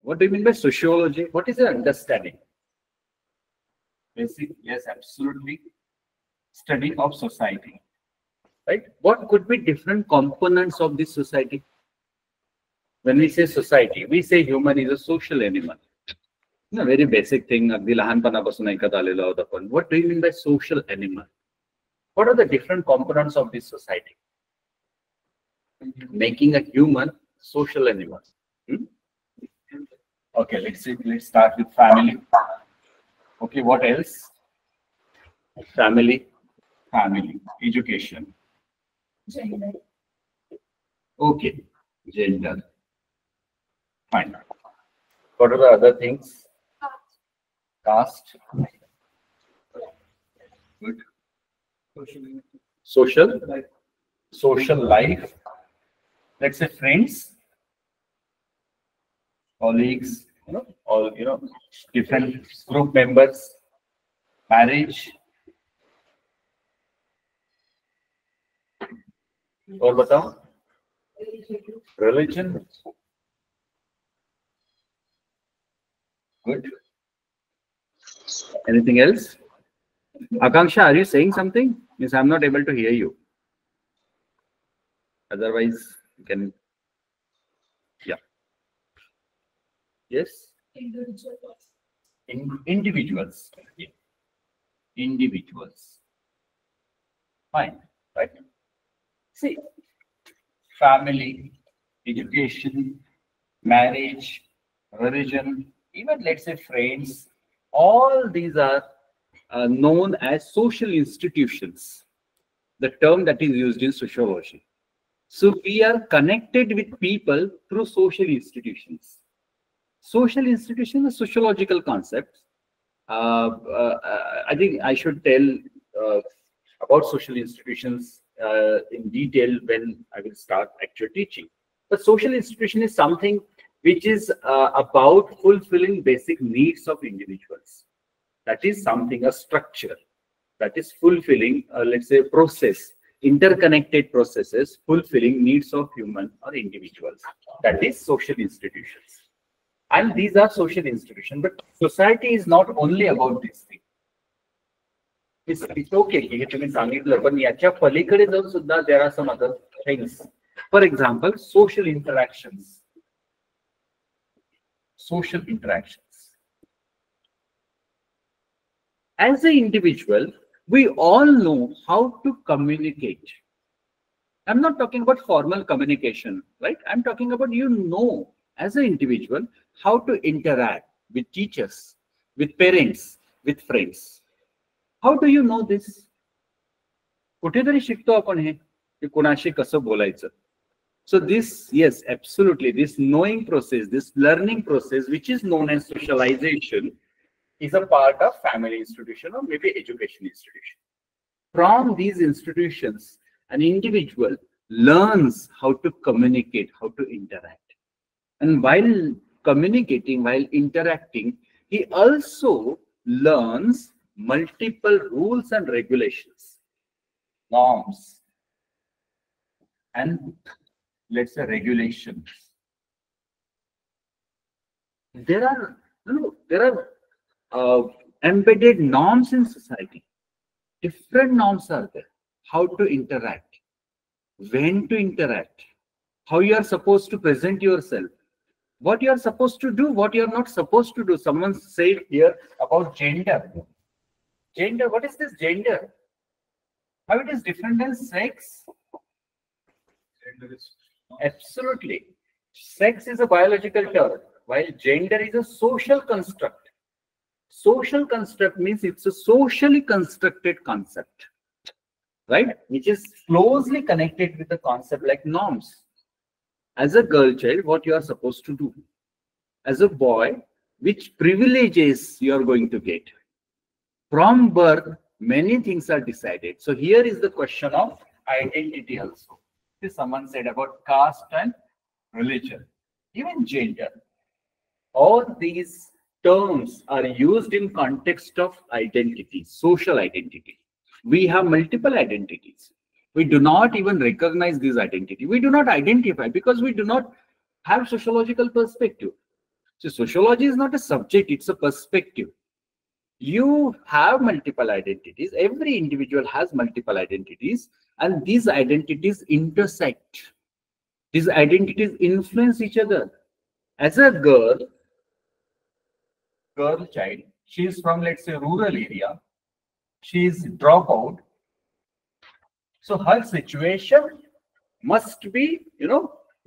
What do you mean by sociology? What is your understanding? Basic, yes, absolutely. Study of society. Right? What could be different components of this society? When we say society, we say human is a social animal. No, very basic thing. What do you mean by social animal? What are the different components of this society? Making a human social animal. Okay, let's start with family. Okay, what else? Family, education. Gender. Okay, gender. Fine. What are the other things? Caste. Good. Social life. Let's say friends, colleagues, all different group members. Marriage. और बताओ? Religion. Good. Anything else? Akanksha, are you saying something? Yes, I'm not able to hear you. Otherwise, you can. Yeah. Yes. Individuals. Individuals. Fine. Right. See, family, education, marriage, religion, even let's say friends, all these are known as social institutions, the term that is used in sociology. So we are connected with people through social institutions. Social institutions are sociological concepts. I think I should tell about social institutions in detail when I will start actual teaching. But social institution is something which is about fulfilling basic needs of individuals. That is something, a structure that is fulfilling, let's say, process, interconnected processes, fulfilling needs of human or individuals. That is social institutions. And these are social institutions, but society is not only about this thing. It's okay. There are some other things. For example, social interactions. Social interactions. As an individual, we all know how to communicate. I'm not talking about formal communication, right? I'm talking about, as an individual, how to interact with teachers, with parents, with friends. How do you know this? कुठेतरी शिकतो आपण हे की कोणाशी कसं बोलायचं. So this, yes, absolutely, this knowing process, this learning process, which is known as socialization, is a part of family institution or maybe education institution. From these institutions, an individual learns how to communicate, how to interact. And while communicating, while interacting, he also learns multiple rules and regulations, norms, and let's say regulations. There are embedded norms in society. Different norms are there. How to interact, when to interact, how you are supposed to present yourself, what you are supposed to do, what you are not supposed to do. Someone said here about gender. Gender, what is this gender? How it is different than sex? Gender is absolutely. Sex is a biological term, while gender is a social construct. Social construct means it's a socially constructed concept, right? Which is closely connected with the concept like norms. As a girl child, what you are supposed to do. As a boy, which privileges you are going to get. From birth, many things are decided. So here is the question of identity also. Someone said about caste and religion, even gender. All these terms are used in context of identity, social identity. We have multiple identities. We do not even recognize this identity. We do not identify because we do not have sociological perspective. So sociology is not a subject, it's a perspective. You have multiple identities. Every individual has multiple identities, and these identities intersect. These identities influence each other. As a girl child, she is from, let's say, rural area. She is dropout. So her situation must be,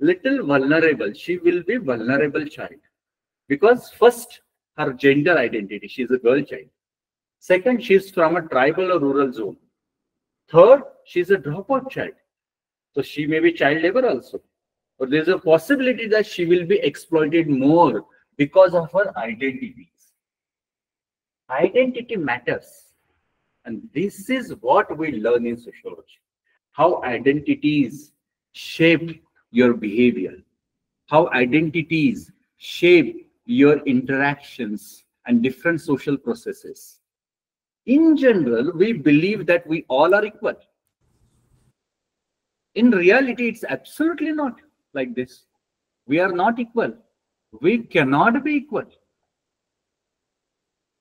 little vulnerable. She will be vulnerable child. Because first, her gender identity, she is a girl child. Second, she is from a tribal or rural zone. Third, she is a dropout child. So she may be child labor also. But there's a possibility that she will be exploited more because of her identities. Identity matters. And this is what we learn in sociology. How identities shape your behavior. How identities shape your interactions and different social processes. In general, we believe that we all are equal. In reality, it's absolutely not like this. We are not equal. We cannot be equal.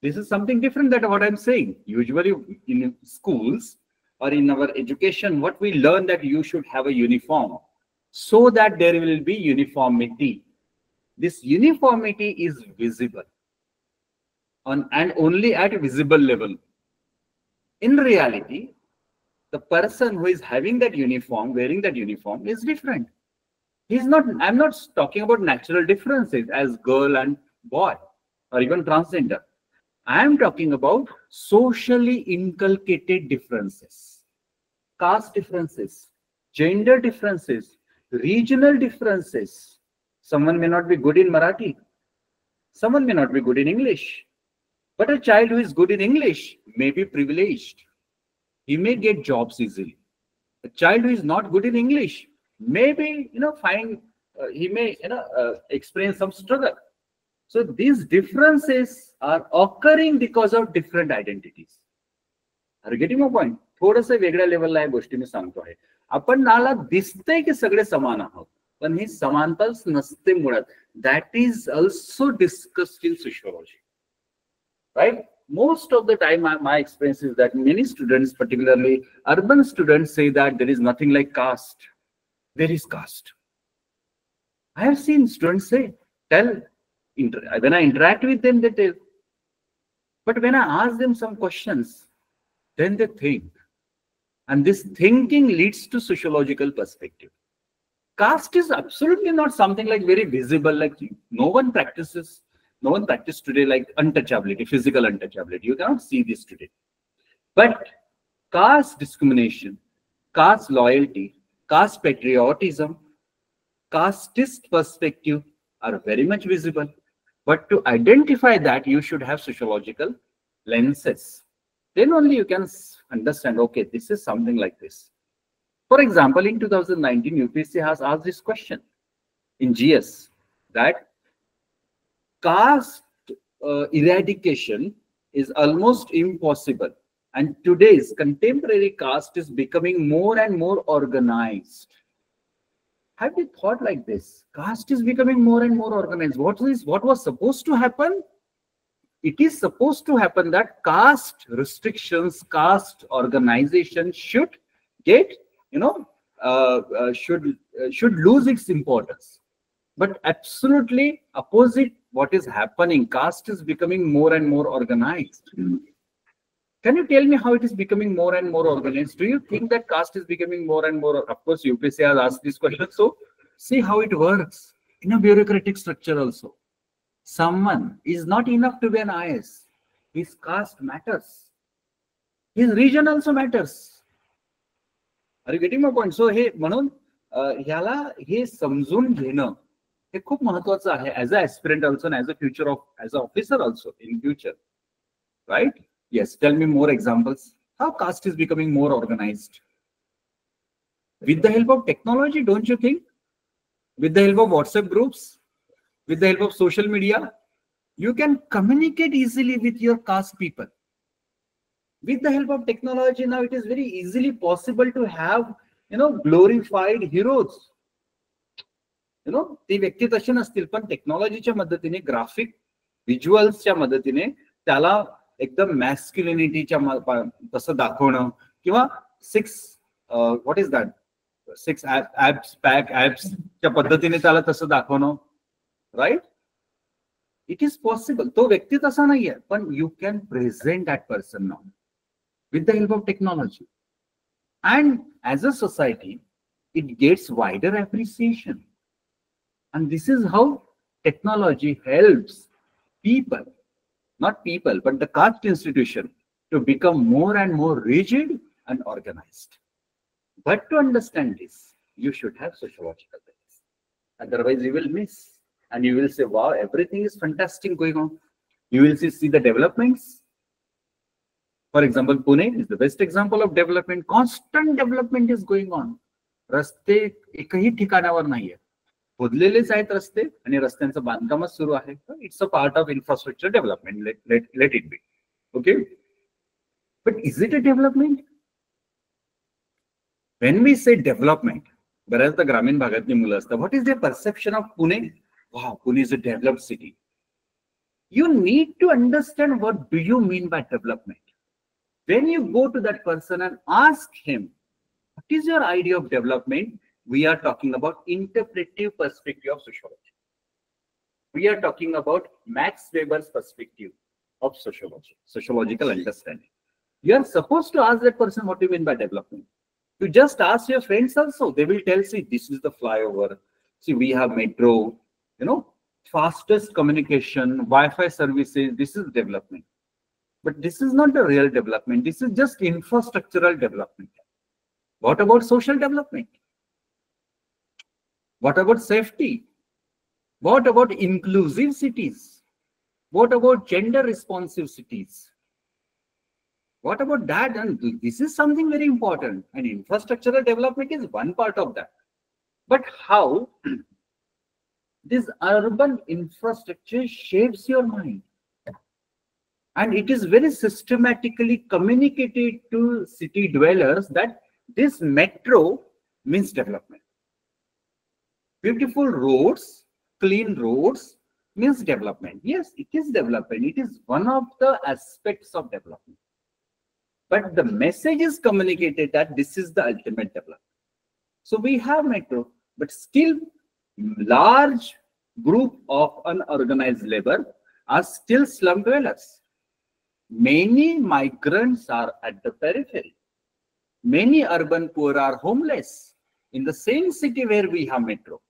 This is something different than what I'm saying. Usually in schools or in our education, what we learn that you should have a uniform so that there will be uniformity. This uniformity is visible and only at a visible level. In reality, the person who is having that uniform, wearing that uniform, is different. He's not, I'm not talking about natural differences as girl and boy or even transgender. I am talking about socially inculcated differences, caste differences, gender differences, regional differences. Someone may not be good in Marathi. Someone may not be good in English. But a child who is good in English may be privileged. He may get jobs easily. A child who is not good in English, maybe, he may, experience some struggle. So these differences are occurring because of different identities. Are you getting my point? थोडंसं वेगळ्या लेवलला या गोष्टी मी सांगतोय. आपण नाला दिसतंय की सगळे समान आहोत, पण ही समानताच नसते मुळात. That is also discussed in sociology, right? Most of the time, my experience is that many students, particularly urban students, say that there is nothing like caste. There is caste. I have seen students say, when I interact with them, they tell. But when I ask them some questions, then they think. And this thinking leads to sociological perspective. Caste is absolutely not something like very visible, like no one practices today like untouchability, physical untouchability. You cannot see this today. But caste discrimination, caste loyalty, caste patriotism, casteist perspective are very much visible. But to identify that, you should have sociological lenses. Then only you can understand, okay, this is something like this. For example, in 2019, UPSC has asked this question in GS, that caste eradication is almost impossible. And today's contemporary caste is becoming more and more organized. Have you thought like this? Caste is becoming more and more organized. What was supposed to happen? It is supposed to happen that caste restrictions, caste organization should get, should lose its importance. But absolutely opposite what is happening. Caste is becoming more and more organized. Can you tell me how it is becoming more and more organized? Do you think that caste is becoming more and more? Of course, UPSC has asked this question. So see how it works in a bureaucratic structure also. Someone is not enough to be an IS. His caste matters. His region also matters. Are you getting my point? So हे म्हणून ह्याला हे समजून घेणं हे खूप महत्त्वाचं आहे as an aspirant also and as an officer also in future, right? Yes, tell me more examples. How caste is becoming more organized? With the help of technology, don't you think? With the help of WhatsApp groups, with the help of social media, you can communicate easily with your caste people. With the help of technology, now it is very easily possible to have, glorified heroes. ती व्यक्ती तशी नसतील, पण टेक्नॉलॉजीच्या मदतीने, graphic व्हिज्युअल्सच्या मदतीने त्याला एकदम मॅस्क्युलिनिटीच्या तसं दाखवणं, किंवा 6 what is that 6 apps pack ऍप्सच्या पद्धतीने त्याला तसं दाखवणं, राईट. It is possible. तो व्यक्ती तसा नाहीये, पण you can present that person now with the help of technology. And as a society it gets wider appreciation, and this is how technology helps people, not people but the caste institution, to become more and more rigid and organized. But to understand this, you should have sociological base. Otherwise you will miss, and you will say, wow, everything is fantastic going on. You will see the developments. For example, Pune is the best example of development. Constant development is going on. रस्ते एकही ठिकाणावर नाहीये, खोदलेलेच आहेत रस्ते, आणि रस्त्यांचं बांधकामच सुरू आहे. It's a part of infrastructure development. Let it be okay. But is it a development? When we say development, बऱ्याचदा ग्रामीण भागातली मुलं असतात, what is the perception of Pune? Wow, Pune is a developed city. You need to understand what do you mean by development. When you go to that person and ask him, what is your idea of development? We are talking about interpretive perspective of sociology. We are talking about Max Weber's perspective of sociology, sociological understanding. You are supposed to ask that person, what do you mean by development? You just ask your friends also. They will tell, see, this is the flyover. See, we have metro, fastest communication, Wi-Fi services. This is development. But this is not the real development. This is just infrastructural development. What about social development? What about safety? What about inclusive cities? What about gender responsive cities? What about that? And this is something very important. And infrastructural development is one part of that. But how this urban infrastructure shapes your mind? And it is very systematically communicated to city dwellers that this metro means development. Beautiful roads, clean roads means development. Yes, it is development. It is one of the aspects of development. But the message is communicated that this is the ultimate development. So we have metro, but still large group of unorganized labor are still slum dwellers. Many migrants are at the periphery. Many urban poor are homeless in the same city where we have metro.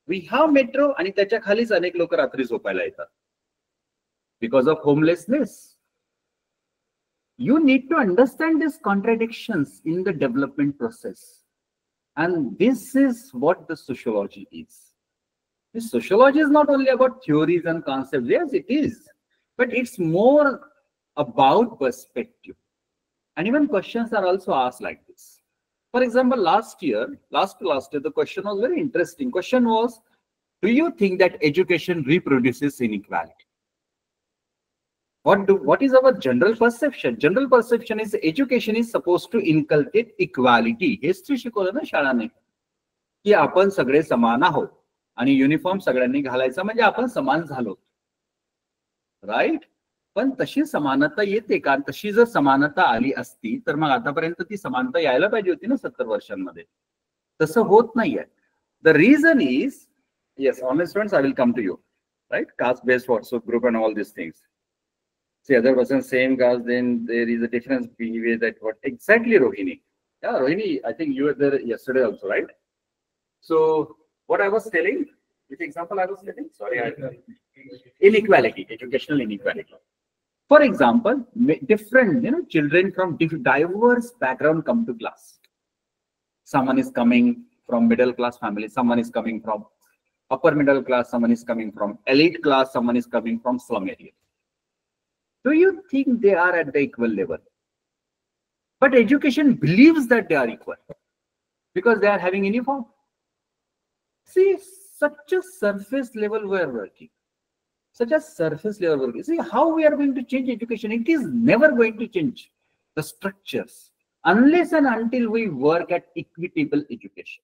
We have metro, आणि त्याच्या खालीच अनेक लोक रात्री झोपायला येतात because of homelessness. You need to understand these contradictions in the development process, and this is what the sociology is. This sociology is not only about theories and concepts. Yes, it is, but it's more about perspective. And even questions are also asked like this. For example, last year, the question was very interesting. Question was, do you think that education reproduces inequality? What is our general perception? General perception is education is supposed to inculcate equality. History शिकवलं ना शाळाने, की आपण सगळे समान आहोत आणि uniform सगळ्यांनी घालायचा म्हणजे आपण समान झालो, राईट. पण तशी समानता येते का? तशी जर समानता आली असती तर मग आतापर्यंत ती समानता यायला पाहिजे होती ना 70 वर्षांमध्ये. तसं होत नाहीये. The reason is, yes, online students, I will come to you, right. Caste based WhatsApp group and all this things. See, other person same caste, then there is a difference behavior. That what exactly, Rohini? Yeah, Rohini, I think you were there yesterday also, right? So what I was telling, which example I was telling? Sorry, inequality, educational inequality. For example, different children from diverse background come to class. Someone is coming from middle class family, someone is coming from upper middle class, someone is coming from elite class, someone is coming from slum area. Do you think they are at the equal level? But education believes that they are equal because they are having uniform. See, such a surface level we are working. Such a surface level working. See how we are going to change education. It is never going to change the structures unless and until we work at equitable education.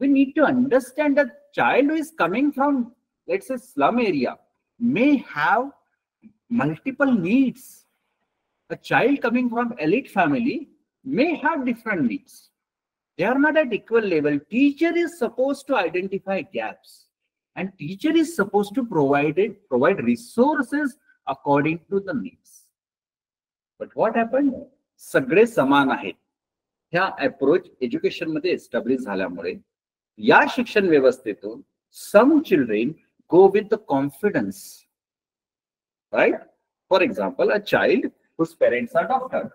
We need to understand that child who is coming from, let's say, slum area may have multiple needs. A child coming from elite family may have different needs. They are not at equal level. Teacher is supposed to identify gaps, and teacher is supposed to provide resources according to the needs. But what happened? सगळे समान आहेत. ह्या approach education मध्ये establish झाल्यामुळे या शिक्षण व्यवस्थेतून some children go with the confidence, right? For example, a child whose parents are doctor,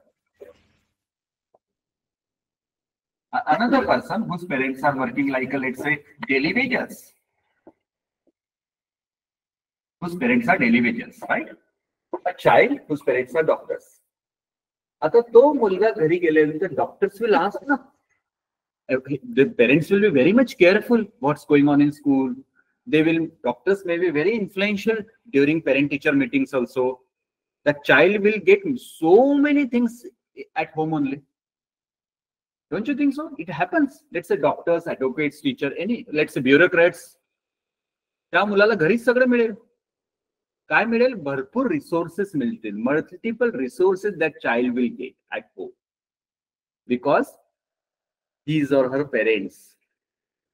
another person whose parents are working like a, let's say, daily wages, whose parents are daily wages, right? A child whose parents are doctors. आता तो मुलगा घरी गेल्यानंतर doctors will ask na, the parents will be very much careful what's going on in school. Doctors may be very influential during parent-teacher meetings also. The child will get so many things at home only. Don't you think so? It happens. Let's say doctors, advocates, teacher, let's say bureaucrats. त्या मुलाला घरीच सगळं मिळेल. काय मिळेल? भरपूर resources मिळतील. Multiple resources that child will get at home. Because his or her parents,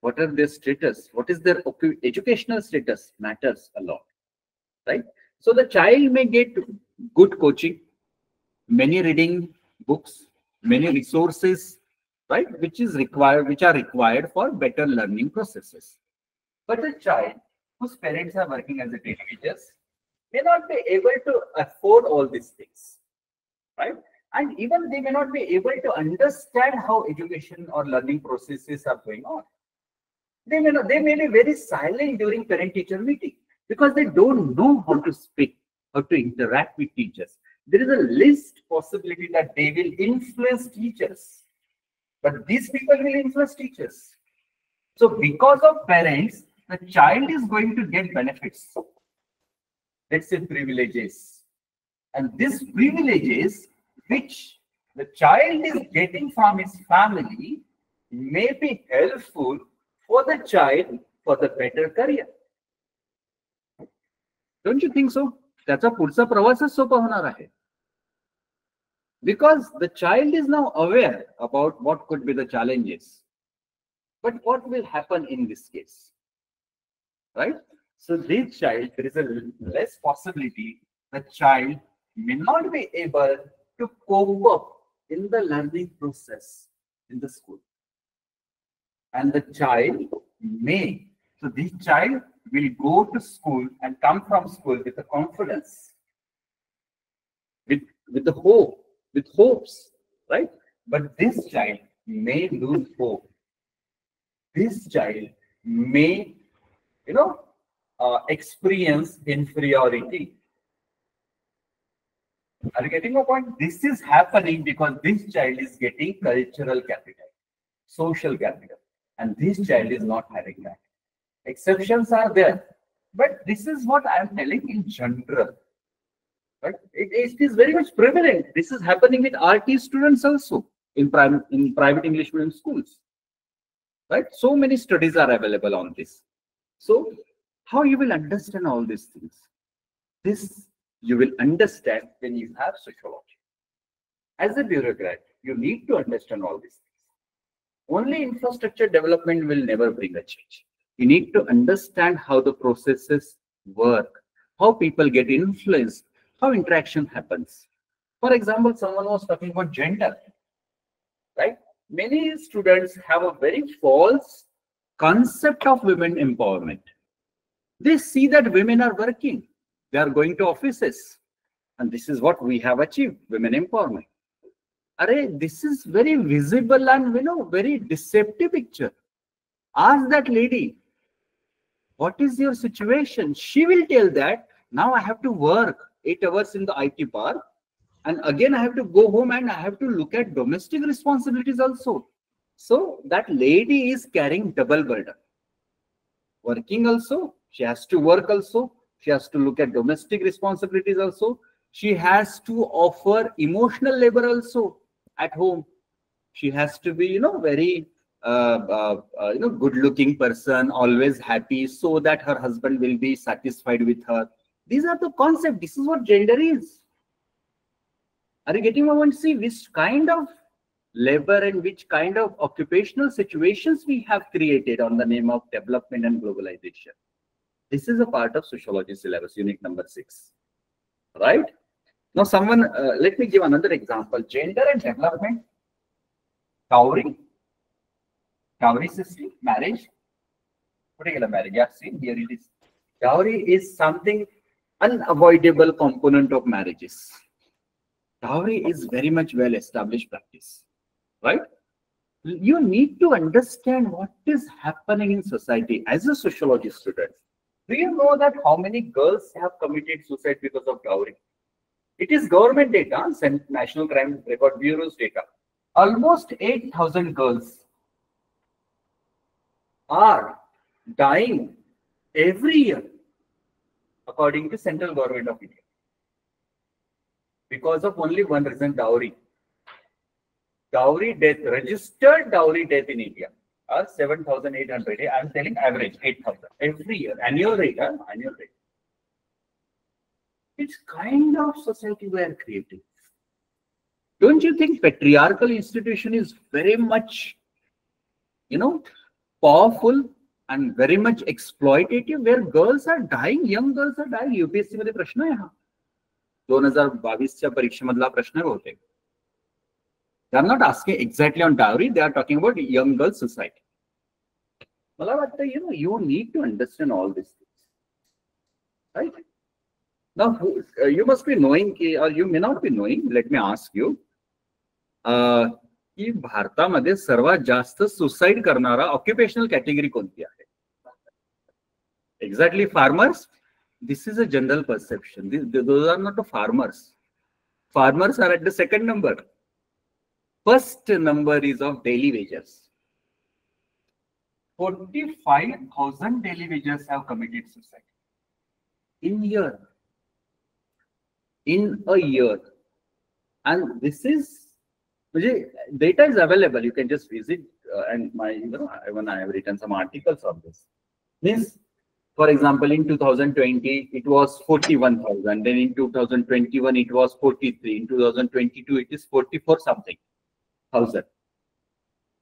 what are their status? What is their educational status? Matters a lot, right? So the child may get good coaching, many reading books, many resources, right? Which are required for better learning processes. But a child whose parents are working as a teachers may not be able to afford all these things, right? And even they may not be able to understand how education or learning processes are going on. They may be very silent during parent-teacher meeting because they don't know how to speak, how to interact with teachers. There is a least possibility that they will influence teachers, but these people will influence teachers. So because of parents, the child is going to get benefits. Let's say privileges. And these privileges which the child is getting from his family may be helpful for the child for the better career. Don't you think so? त्याचा पुढचा प्रवासच सोपा होणार आहे. Because the child is now aware about what could be the challenges. But what will happen in this case? Right? So this child, there is a less possibility the child may not be able to cope up in the learning process in the school. And the child may, so this child will go to school and come from school with the confidence, with the hope, with hopes, right? But this child may lose hope. This child may, experience inferiority. Are you getting my point? This is happening because this child is getting cultural capital, social capital, and this child is not having that. Exceptions are there, but this is what I am telling in general. But it is very much prevalent. This is happening with RT students also in private English medium schools. Right? So many studies are available on this. So how you will understand all these things? This you will understand when you have sociology. As a bureaucrat, you need to understand all these things. Only infrastructure development will never bring a change. You need to understand how the processes work, how people get influenced, how interaction happens. For example, someone was talking about gender, right? Many students have a very false concept of women empowerment. They see that women are working, they are going to offices, and this is what we have achieved, women empowerment. This is very visible and very deceptive picture. Ask that lady, what is your situation? She will tell that now I have to work 8 hours in the IT park, and again I have to go home and I have to look at domestic responsibilities also. So that lady is carrying double burden. Working also, she has to work also, she has to look at domestic responsibilities also, she has to offer emotional labor also at home. She has to be, very good-looking person, always happy, so that her husband will be satisfied with her. These are the concepts. This is what gender is. Are you getting what I want to see? Which kind of labor and which kind of occupational situations we have created on the name of development and globalization. This is a part of sociology syllabus, unit number 6. Right? Now, let me give another example. Gender and development, dowry system, marriage. Particular marriage, yeah, see, here it is. Dowry is something unavoidable component of marriages. Dowry is very much well-established practice, right? You need to understand what is happening in society as a sociology student. Do you know that how many girls have committed suicide because of dowry? It is government data, National Crime Record Bureau's data. Almost 8,000 girls are dying every year, according to central government of India, because of only one reason, dowry. Dowry death, registered dowry death in India are 7,800. I am telling average 8,000 every year. Annual rate, annual rate. It's kind of society we are creating. Don't you think patriarchal institution is very much, powerful and very much exploitative, where girls are dying, young girls are dying? UPSC मध्ये प्रश्न आहे हा 2022 च्या परीक्षेमधला प्रश्न आहे बहुतेक. They are not asking exactly on dowry, they are talking about young girl suicide. मला वाटतं, you need to understand all these things, right? Now, you must be knowing, or you may not be knowing, let me ask you, की भारतामध्ये सर्वात जास्त suicide करणारा occupational category कोणती आहे? Exactly farmers? This is a general perception. Those are not the farmers. Farmers are at the second number. First number is of daily wages. 45,000 daily wages have committed suicide in a year. And this is, data is available. You can just visit and even I have written some articles on this. Means, for example, in 2020, it was 41,000. Then in 2021, it was 43. In 2022, it is 44 something thousand.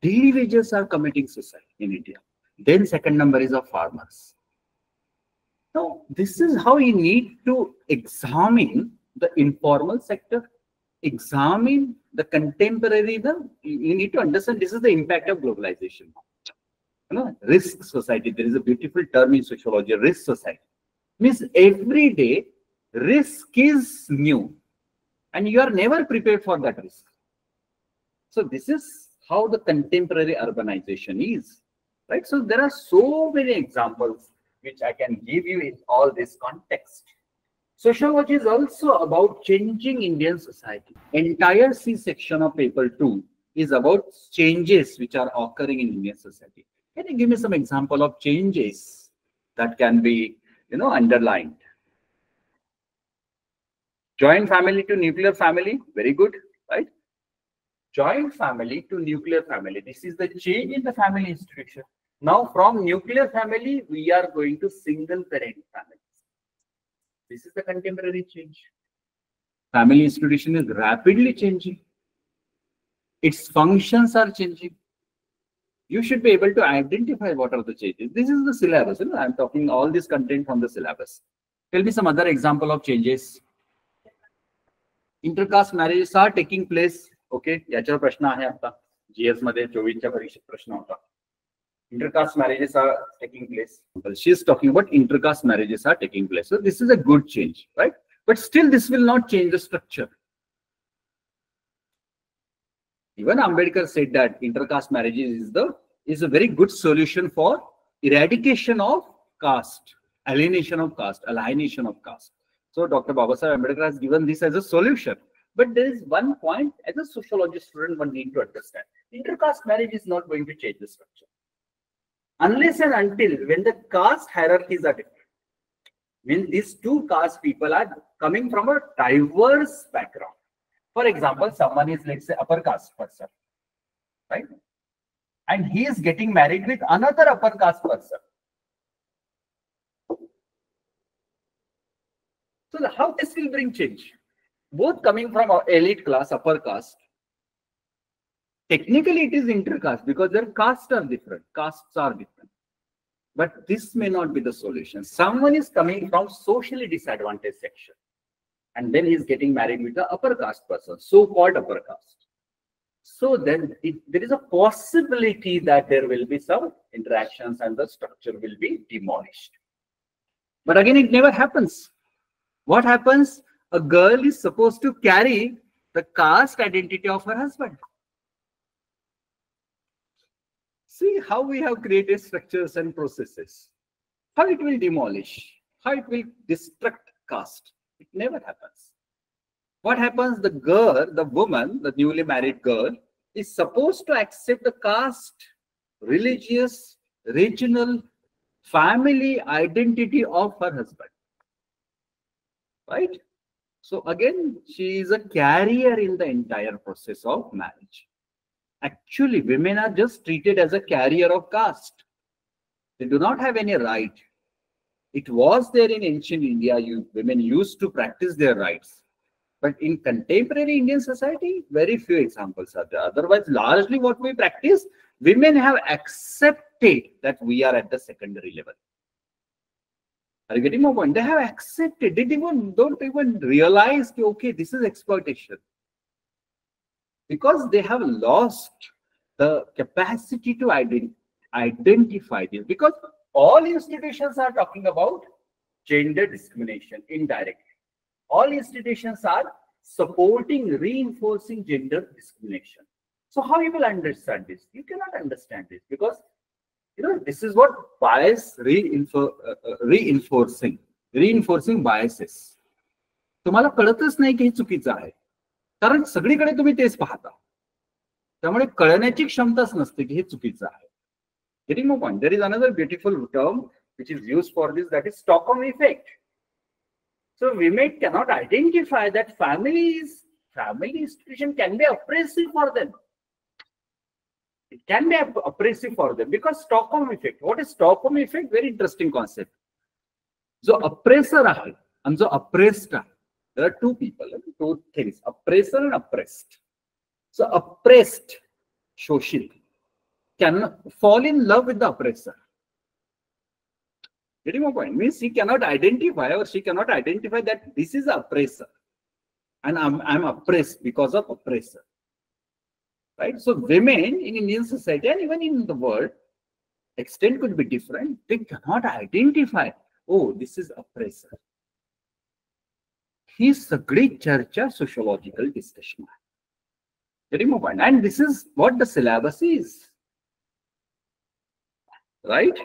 Daily wages are committing suicide in India. Then second number is of farmers. Now, this is how you need to examine the informal sector, examine the contemporary. You need to understand this is the impact of globalization. Risk society. There is a beautiful term in sociology, risk society. Means every day risk is new and you are never prepared for that risk. So this is how the contemporary urbanization is, right? So there are so many examples which I can give you in all this context. Sociology is also about changing Indian society. Entire C section of paper 2 is about changes which are occurring in Indian society. Can you give me some example of changes that can be, underlined? Joint family to nuclear family, very good, right? Joint family to nuclear family. This is the change in the family institution. Now, from nuclear family, we are going to single parent families. This is the contemporary change. Family institution is rapidly changing. Its functions are changing. You should be able to identify what are the changes. This is the syllabus. I'm talking all this content from the syllabus. Tell me some other example of changes. Intercaste marriages are taking place. Okay, याच्यावर प्रश्न आहे आता GS मध्ये 24 च्या परीक्षेत प्रश्न होता. Intercaste marriages are taking place. Well, she is talking about intercaste marriages are taking place. So this is a good change, right? But still, this will not change the structure. Even Ambedkar said that intercaste marriages is a very good solution for eradication of caste, alienation of caste. So Dr. Babasaheb Ambedkar has given this as a solution. But there is one point as a sociology student one need to understand. Intercaste marriage is not going to change the structure. Unless and until when the caste hierarchies are different. When these two caste people are coming from a diverse background. For example, someone is, let's say, upper caste person, right? and he is getting married with another upper caste person. So how this will bring change? Both coming from our elite class, upper caste. Technically, it is intercaste because their castes are different. Castes are different. But this may not be the solution. Someone is coming from socially disadvantaged section, and then he is getting married with the upper caste person, so-called upper caste. So then there is a possibility that there will be some interactions and the structure will be demolished. But again, it never happens. What happens? A girl is supposed to carry the caste identity of her husband. See how we have created structures and processes. How it will demolish, how it will destruct caste. It never happens. What happens? The girl, the woman, the newly married girl, is supposed to accept the caste, religious, regional, family identity of her husband. Right? So again, she is a carrier in the entire process of marriage. Actually, women are just treated as a carrier of caste. They do not have any right. It was there in ancient India. Women used to practice their rights. But in contemporary Indian society, very few examples are there. Otherwise, largely what we practice, women have accepted that we are at the secondary level. Are you getting my point? They have accepted. They don't even realize, okay, this is exploitation. Because they have lost the capacity to identify this. Because all institutions are talking about gender discrimination indirectly. All institutions are supporting, reinforcing gender discrimination. So how you will understand this? You cannot understand this because this is what bias reinforcing biases. तुम्हाला कळतच नाही की हे चुकीचं आहे कारण सगळीकडे तुम्ही तेच पाहता त्यामुळे कळण्याची क्षमताच नसते की हे चुकीचं आहे. Getting my point? There is another beautiful term which is used for this, that is Stockholm effect. So women cannot identify that family institution can be oppressive for them. It can be oppressive for them because Stockholm effect. What is Stockholm effect? Very interesting concept. So oppressor आहे and जो oppressed आहे. There are two people, two things, oppressor and oppressed. So oppressed, शोषित, can fall in love with the oppressor. Getting my point? Means he cannot identify or she cannot identify that this is oppressor and I'm oppressed because of oppressor. Right? So women in Indian society and even in the world, extent could be different. They cannot identify, oh, this is oppressor. ही सगळी चर्चा sociological discussion आहे. Getting my point? And this is what the syllabus is. Right?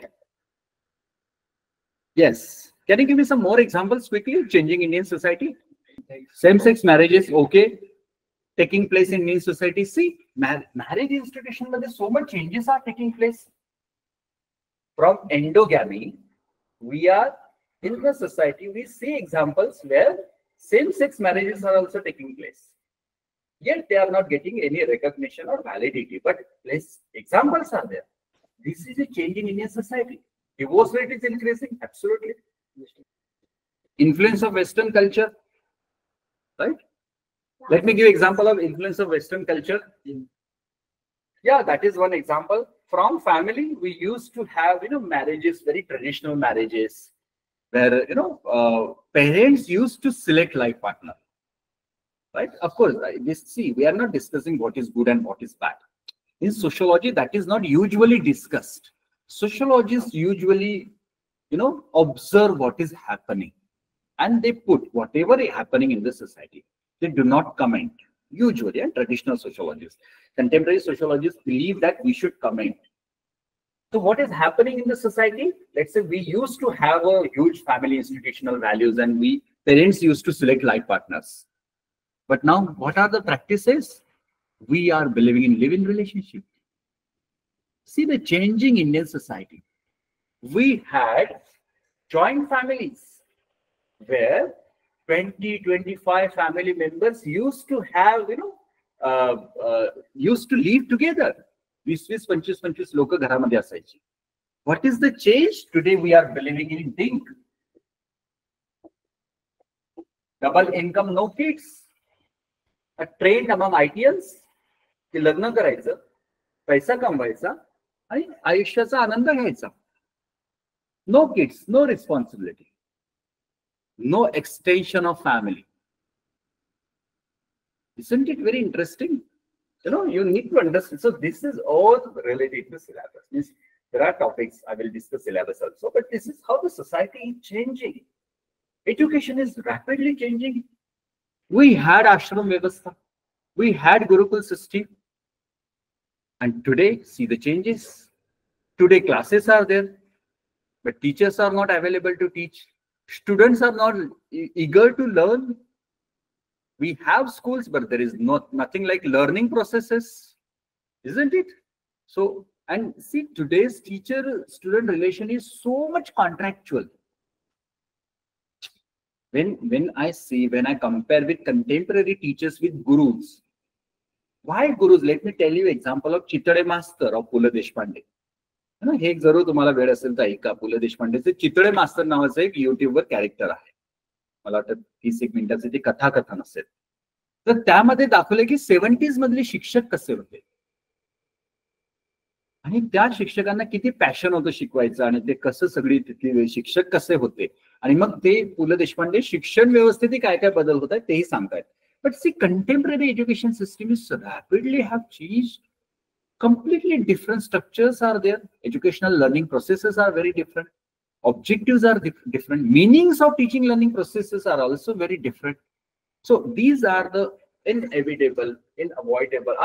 Yes. Can you give me some more examples quickly? Changing Indian society. Same-sex marriages, okay. Taking place in Indian society. See, marriage institution, but so much changes are taking place. From endogamy, we are in the society, we see examples where same-sex marriages are also taking place. Yet they are not getting any recognition or validity. But examples are there. This is a change in Indian society. Divorce rate is increasing, absolutely. Influence of Western culture, right? Let me give example of influence of Western culture. Yeah, that is one example. From family, we used to have, marriages, very traditional marriages, where, parents used to select life partner, right? Of course, we are not discussing what is good and what is bad. In sociology, that is not usually discussed. Sociologists usually, observe what is happening and they put whatever is happening in the society. They do not comment, usually, and traditional sociologists. Contemporary sociologists believe that we should comment. So what is happening in the society? Let's say we used to have a huge family institutional values and parents used to select life partners. But now what are the practices? We are believing in live-in relationship. See the changing Indian society. We had joint families where 20, 25 family members used to have, used to live together. 20-25 लोक घरामध्ये असायची. What is the change? Today we are believing in think. Double income, no kids. A trend among ITLs की लग्न करायचं, पैसा कमवायचा आणि आयुष्याचा आनंद घ्यायचा. No kids, no responsibility, no extension of family. Isn't it very interesting? You know, you need to understand. So this is all related to syllabus. Means there are topics, I will discuss syllabus also, but this is how the society is changing. Education is rapidly changing. We had ashram vyavastha, we had Gurukul system, and today see the changes. Today classes are there, but teachers are not available to teach. Students are not eager to learn. We have schools, but there is nothing like learning processes, isn't it? So, and see, today's teacher-student relation is so much contractual. When I compare with contemporary teachers with gurus, why gurus? Let me tell you example of Chitade Master of Pula Deshpande. है ना, हे एक जरूर तुम्हाला वेळ असेल तर ऐका. पु ल देशपांडेचे चितळे मास्तर नावाचं एक युट्यूबवर कॅरेक्टर आहे. मला वाटतं 30 मिनिटाचे ते कथाकथन असेल. तर त्यामध्ये दाखवले की 70s मधले शिक्षक कसे होते आणि त्या शिक्षकांना किती पॅशन होतं शिकवायचं आणि ते कसं सगळी तिथले शिक्षक कसे होते आणि मग ते पु ल देशपांडे शिक्षण व्यवस्थेत काय काय बदल होत आहेत तेही सांगतायत. But see contemporary education system is rapidly have changed. Completely different structures are there. Educational learning processes are very different. Objectives are different. Meanings of teaching learning processes are also very different. So these are the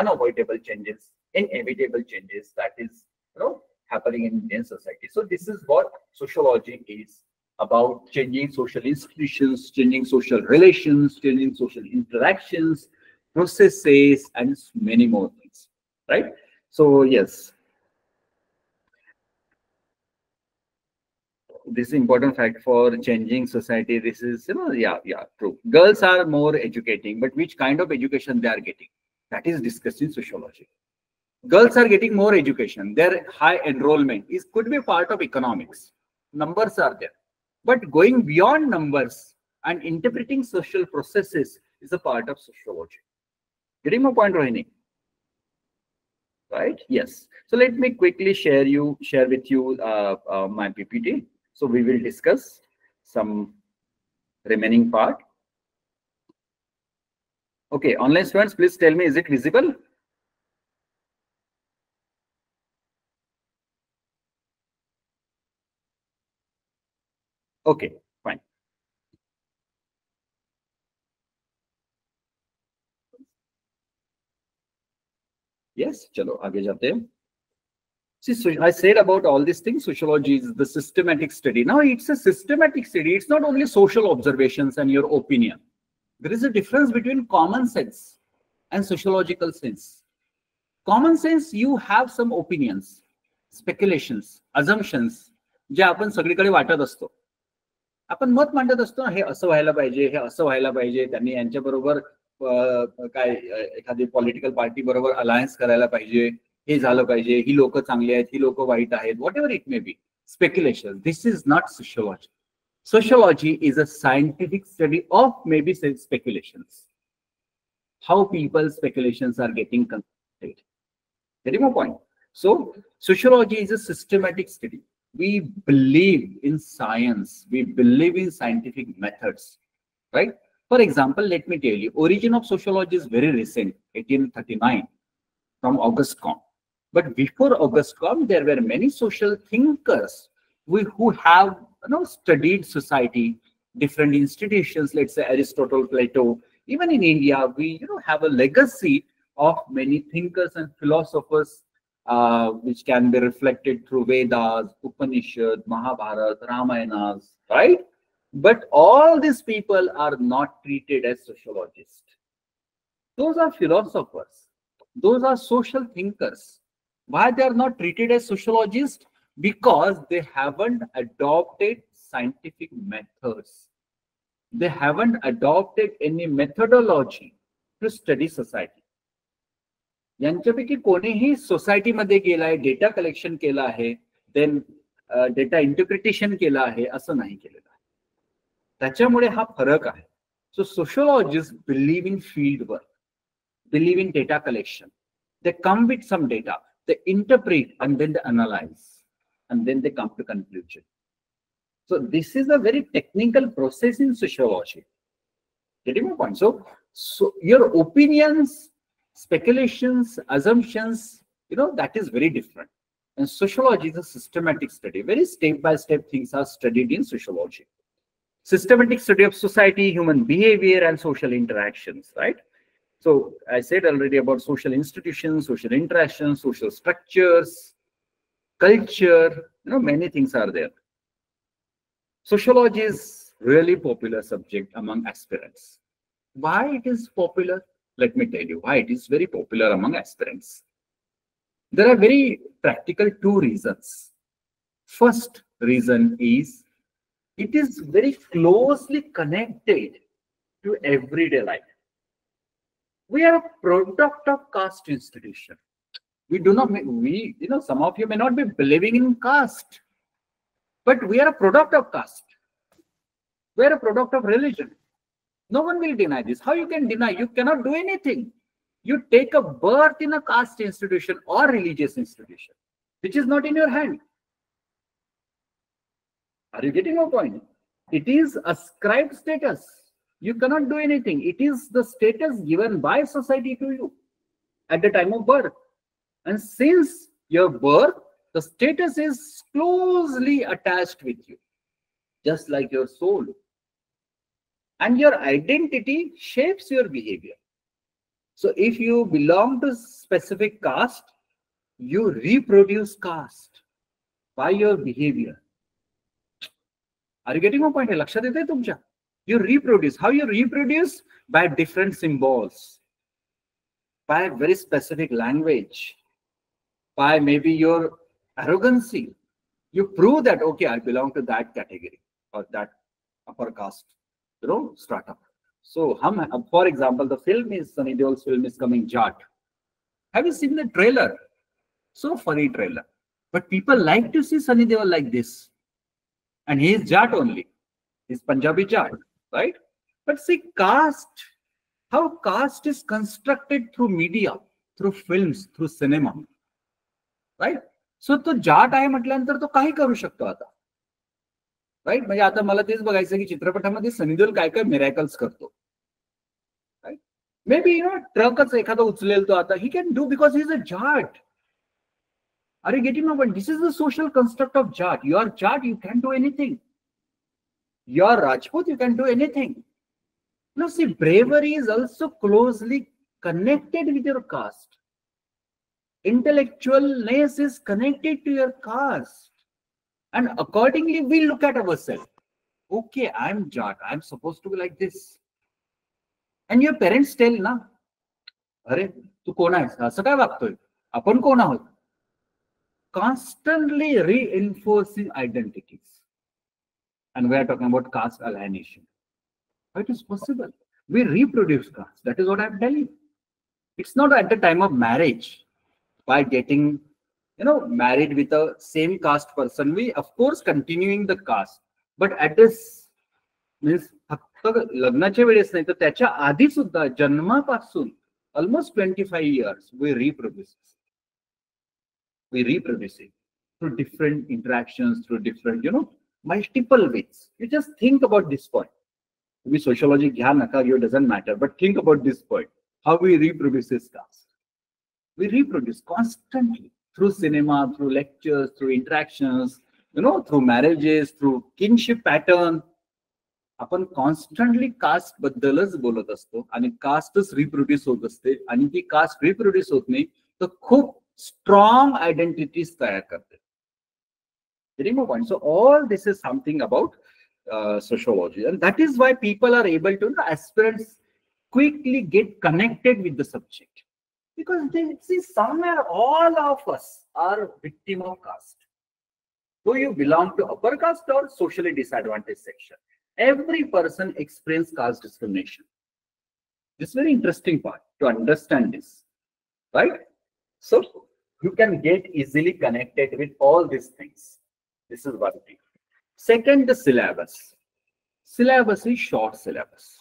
unavoidable changes, inevitable changes that is, happening in Indian society. So this is what sociology is about: changing social institutions, changing social relations, changing social interactions, processes, and many more things, right? So yes, this is important fact for changing society. This is, true. Girls are more educating, but which kind of education they are getting, that is discussed in sociology. Girls are getting more education. Their high enrollment could be part of economics. Numbers are there, but going beyond numbers and interpreting social processes is a part of sociology. Getting my point, Rohini? Right? Yes. So let me quickly share with you my PPT. So we will discuss some remaining part. Okay, online students, please tell me, is it visible? Okay, fine. Yes, chalo, aage jate hain. See, so I said about all these things, sociology is the systematic study. Now it's a systematic study. It's not only social observations and your opinion. There is a difference between common sense and sociological sense. Common sense, you have some opinions, speculations, assumptions, जे आपण सगळीकडे वाटत असतो. आपण मत मांडत असतो, हे असं व्हायला पाहिजे, हे असं व्हायला पाहिजे, त्यांनी यांच्या बरोबर काय एखादी पॉलिटिकल पार्टी बरोबर अलायन्स करायला पाहिजे, हे झालं पाहिजे, ही लोक चांगली आहेत, ही लोक वाईट आहेत, what ever it may be. Speculation. This is not sociology. Sociology is a scientific study of maybe speculations. How people's speculations are getting constructed. Getting my point? So sociology is a systematic study. We believe in science. We believe in scientific methods, right? For example, let me tell you, origin of sociology is very recent, 1839, from Auguste Comte. But before Auguste Comte, there were many social thinkers who have studied society, different institutions. Let's say Aristotle, Plato. Even in India, we have a legacy of many thinkers and philosophers, which can be reflected through Vedas, Upanishad, Mahabharata, Ramayanas, right? But all these people are not treated as sociologists. Those are philosophers. Those are social thinkers. Why they are not treated as sociologists? Because they haven't adopted scientific methods. They haven't adopted any methodology to study society. यांच्यापैकी कोणीही सोसायटीमध्ये गेलाय, data collection केलं आहे, then data interpretation केलं आहे असं नाही केलेलं आहे. त्याच्यामुळे हा फरक आहे. So sociologist believe in field work, believe in data collection. They come with some data, they interpret and then they analyze and then they come to conclusion. So this is a very technical process in sociology. Getting my point? So your opinions, speculations, assumptions, that is very different. And sociology is a systematic study. Very step-by-step things are studied in sociology. Systematic study of society, human behavior, and social interactions, right? So I said already about social institutions, social interactions, social structures, culture, many things are there. Sociology is really popular subject among aspirants. Why it is popular? Let me tell you why it is very popular among aspirants. There are very practical two reasons. First reason is it is very closely connected to everyday life. We are a product of caste institution. We do not, some of you may not be believing in caste, but we are a product of caste. We are a product of religion. No one will deny this. How you can deny? You cannot do anything. You take a birth in a caste institution or religious institution, which is not in your hand. Are you getting my point? It is ascribed status. You cannot do anything. It is the status given by society to you at the time of birth. And since your birth, the status is closely attached with you, just like your soul. And your identity shapes your behavior. So if you belong to specific caste, you reproduce caste by your behavior. Are you getting my point? Lakshat yete tumcha? You reproduce. How you reproduce? By different symbols, by very specific language, by maybe your arrogancy. You prove that, okay, I belong to that category or that upper caste, strata. So, for example, the film is, Sunny Deol's film is coming, Jat. Have you seen the trailer? So funny trailer. But people like to see Sunny Deol like this. And he is Jat only. He's Punjabi Jat. Right? But see, caste, how caste is constructed through media, through films, through cinema. Right? So तो जाट आहे म्हटल्यानंतर तो काही करू शकतो आता. Right? म्हणजे आता मला तेच बघायचं की चित्रपटामध्ये सनी देओल काय काय मिरॅकल्स करतो. राईट? मे बी ट्रकच एखादा उचलेल तो आता. He can do because he is a Jat. Are you getting my point? This is the social construct of Jat. You are Jat, you can do anything. You are Rajput, you can do anything. Now see, bravery is also closely connected with your caste. Intellectualness is connected to your caste. And accordingly, we look at ourselves. Okay, I'm Jat, I'm supposed to be like this. And your parents tell, na, अरे तू कोण आहेस? असं काय वागतोय? आपण कोण आहोत? Constantly reinforcing identities. And we are talking about caste alienation. How it is possible? We reproduce caste. That is what I'm telling you. It's not at the time of marriage. By getting, married with a same caste person, we of course continuing the caste. But at this means फक्त लग्नाच्या वेळेस नाही तर त्याच्या आधी सुद्धा जन्मापासून almost 25 years we reproduce. We reproduce it through different interactions, through different, multiple ways. You just think about this point. Maybe sociology, doesn't matter, but think about this point. How we reproduce this caste. We reproduce constantly through cinema, through lectures, through interactions, through marriages, through kinship pattern. आपण constantly cast बद्दलच बोलत असतो आणि कास्टच reproduce होत असते आणि ती cast reproduce होत नाही तर खूप strong identities तयार करते. Getting my point? So all this is something about sociology, and that is why people are able to, aspirants quickly get connected with the subject because they see somewhere all of us are victim of caste. So you belong to upper caste or socially disadvantaged section. Every person experiences caste discrimination. This is very interesting part to understand this, right? So you can get easily connected with all these things. This is one thing. Second, the syllabus. Syllabus is short syllabus.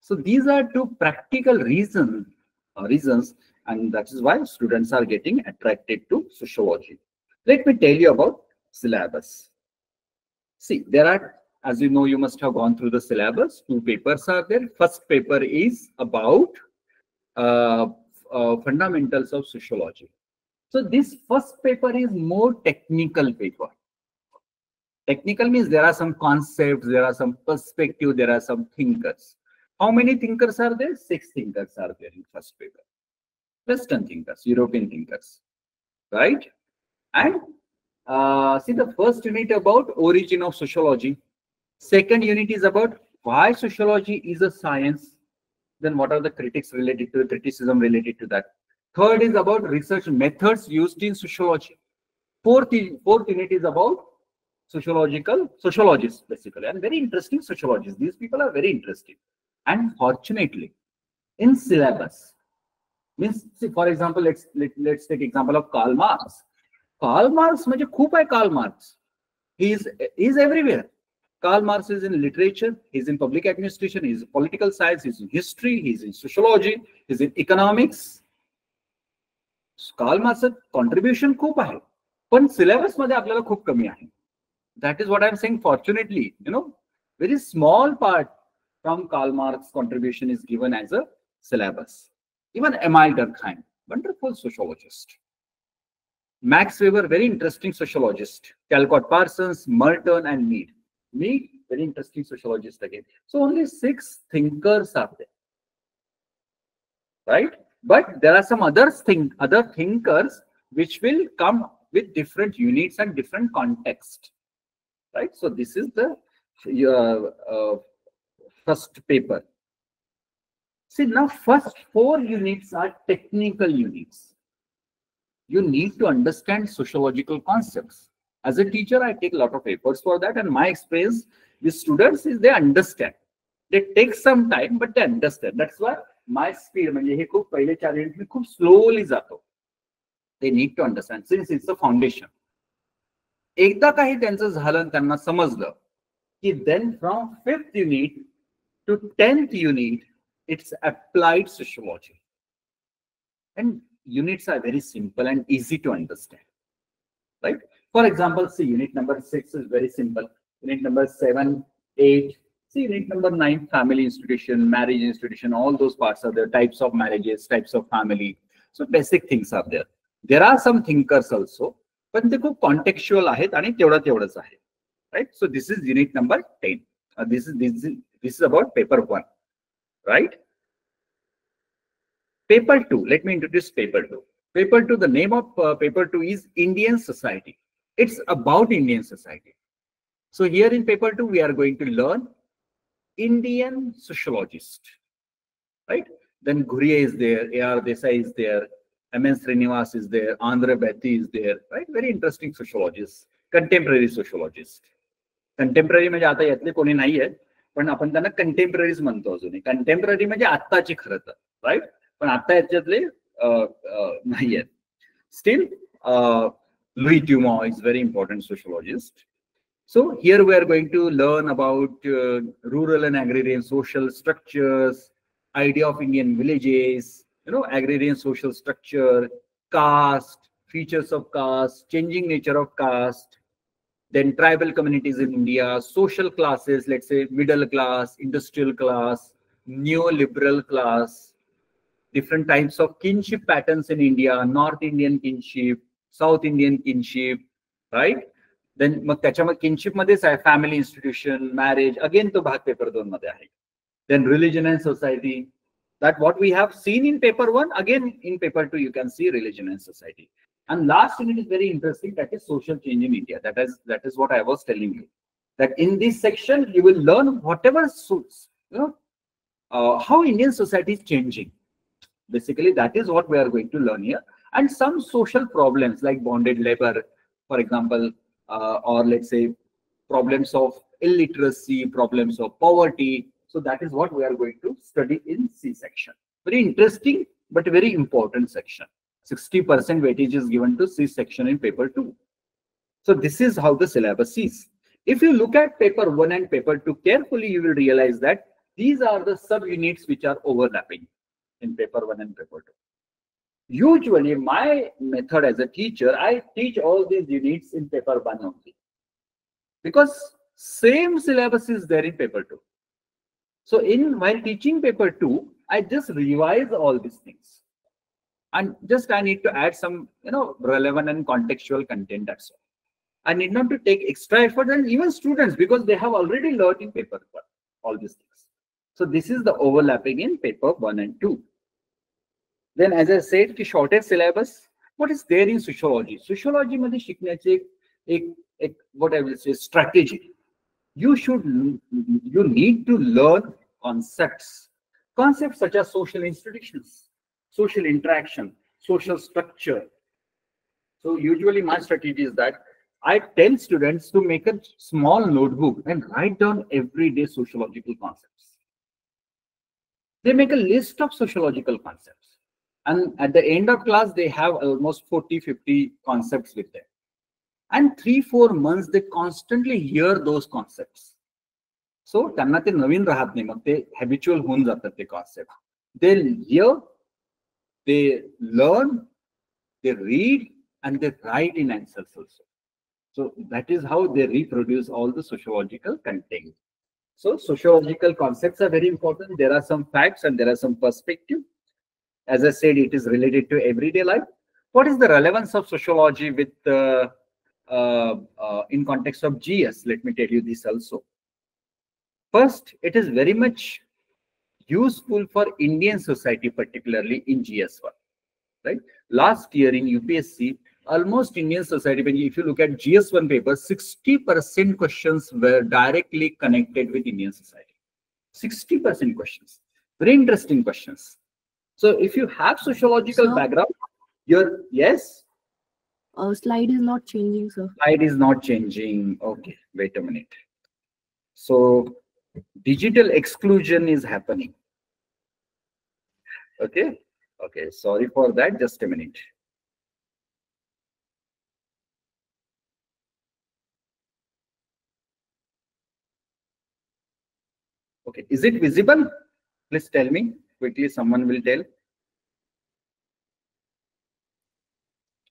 So these are two practical reasons, and that is why students are getting attracted to sociology. Let me tell you about syllabus. See, there are, as you know, you must have gone through the syllabus. Two papers are there. First paper is about fundamentals of sociology. So this first paper is more technical paper. Technical means there are some concepts, there are some perspective, there are some thinkers. How many thinkers are there? 6 thinkers are there in first paper. Western thinkers, European thinkers, right? And see, the first unit about origin of sociology. Second unit is about why sociology is a science. Then what are the critics related to, the criticism related to that. Third is about research methods used in sociology. Fourth unit is about sociologists, basically, and very interesting sociologists. These people are very interesting. And fortunately, in syllabus, means, see, for example, let's take example of Karl Marx. Karl Marx, म्हणजे खूप आहे Karl Marx. He is everywhere. Karl Marx is in literature, he's in public administration, he's in political science, he's in history, he's in sociology, he's in economics. Karl Marx's contribution खूप आहे, पण syllabus मध्ये आपल्याला खूप कमी आहे. That is what I'm saying. Fortunately, very small part from Karl Marx's contribution is given as a syllabus. Even Emile Durkheim, wonderful sociologist. Max Weber, very interesting sociologist. Caldecott Parsons, Merton, and Mead. Mead, very interesting sociologist again. So only 6 thinkers are there, right? But there are some other thinkers which will come with different units and different context, right? So this is the first paper. See, now first 4 units are technical units. You need to understand sociological concepts. As a teacher, I take a lot of efforts for that, and my experience with students is they understand. They take some time, but they understand. That's why my speed, म्हणजे हे खूप पहिले 4 units मी खूप slowly जातो. They need to understand since it's a foundation. एकदा काही त्यांचं झालं, त्यांना समजलं की then from 5th unit to 10th unit, it's applied sociology. And units are very simple and easy to understand, right? For example, see, unit number 6 is very simple. Unit number 7, 8, see, unit number 9, family institution, marriage institution, all those parts are there, types of marriages, types of family. So basic things are there. There are some thinkers also, but they खूप contextual आहेत आणि तेवढंच आहे, right? So this is unit number 10. This is about paper 1, right? Paper 2, let me introduce paper 2. Paper 2, the name of paper 2 is Indian Society. It's about Indian society. So here in paper 2, we are going to learn Indian sociologist, right? Then Ghuriye is there, A.R. Desai is there, M.N. Srinivas is there, Andhra Bethy is there, right? Very interesting sociologists, contemporary sociologist. Contemporary म्हणजे आता यातले कोणी नाही आहेत, पण आपण त्यांना contemporaries म्हणतो अजूनही. कंटेम्पररी म्हणजे आत्ताची खरं तर, राईट? पण आता याच्यातले नाही आहेत. Still, Louis Dumont is very important sociologist. So here we are going to learn about rural and agrarian social structures, idea of Indian villages, agrarian social structure, caste, features of caste, changing nature of caste, then tribal communities in India, social classes, let's say middle class, industrial class, neoliberal class, different types of kinship patterns in India, North Indian kinship, South Indian kinship, right? Then मग त्याच्यामध्ये kinship मध्येच आहे family institution, marriage, again तो भाग paper 2 मध्ये आहे. Then religion and society, that what we have seen in paper 1, again in paper 2 you can see religion and society. And last unit is very interesting, that is social change in India. That is what I was telling you. That in this section you will learn whatever suits, how Indian society is changing. Basically, that is what we are going to learn here. And some social problems like bonded labor, for example, or let's say problems of illiteracy, problems of poverty. So that is what we are going to study in C section. Very interesting, but very important section. 60% weightage is given to C section in paper 2. So this is how the syllabus is. If you look at paper 1 and paper 2 carefully, you will realize that these are the sub-units which are overlapping in paper 1 and paper 2. Usually, my method as a teacher, I teach all these units in paper 1 only, because same syllabus is there in paper 2. So while teaching paper 2, I just revise all these things, and just I need to add some relevant and contextual content. That's all. I need not to take extra effort, and even students, because they have already learned in paper 1 all these things. So this is the overlapping in paper 1 and 2. Then, as I said, the shortest syllabus. What is there in sociology? Sociology मध्ये शिकण्याचे एक what I will say strategy. You need to learn concepts such as social institutions, social interaction, social structure. So usually my strategy is that I tell students to make a small notebook and write down everyday sociological concepts. They make a list of sociological concepts, and at the end of class they have almost 40-50 concepts with them, and 3-4 months they constantly hear those concepts. So त्यांना ते नवीन राहत नाही, मग ते habitual होऊन जातात ते concept. They hear, they learn, they read, and they write in answers also. So that is how they reproduce all the sociological content. So sociological concepts are very important. There are some facts and there are some perspective. As I said, it is related to everyday life. What is the relevance of sociology with in context of GS? Let me tell you this also. First, it is very much useful for Indian society, particularly in GS1. Right? Last year in UPSC, almost Indian society, if you look at GS1 paper, 60% questions were directly connected with Indian society. 60% questions. Very interesting questions. So if you have sociological background, yes? Slide is not changing, sir. Slide is not changing. Okay, wait a minute. So digital exclusion is happening. Okay. Okay, sorry for that. Just a minute. Okay, is it visible? Please tell me quickly. Someone will tell.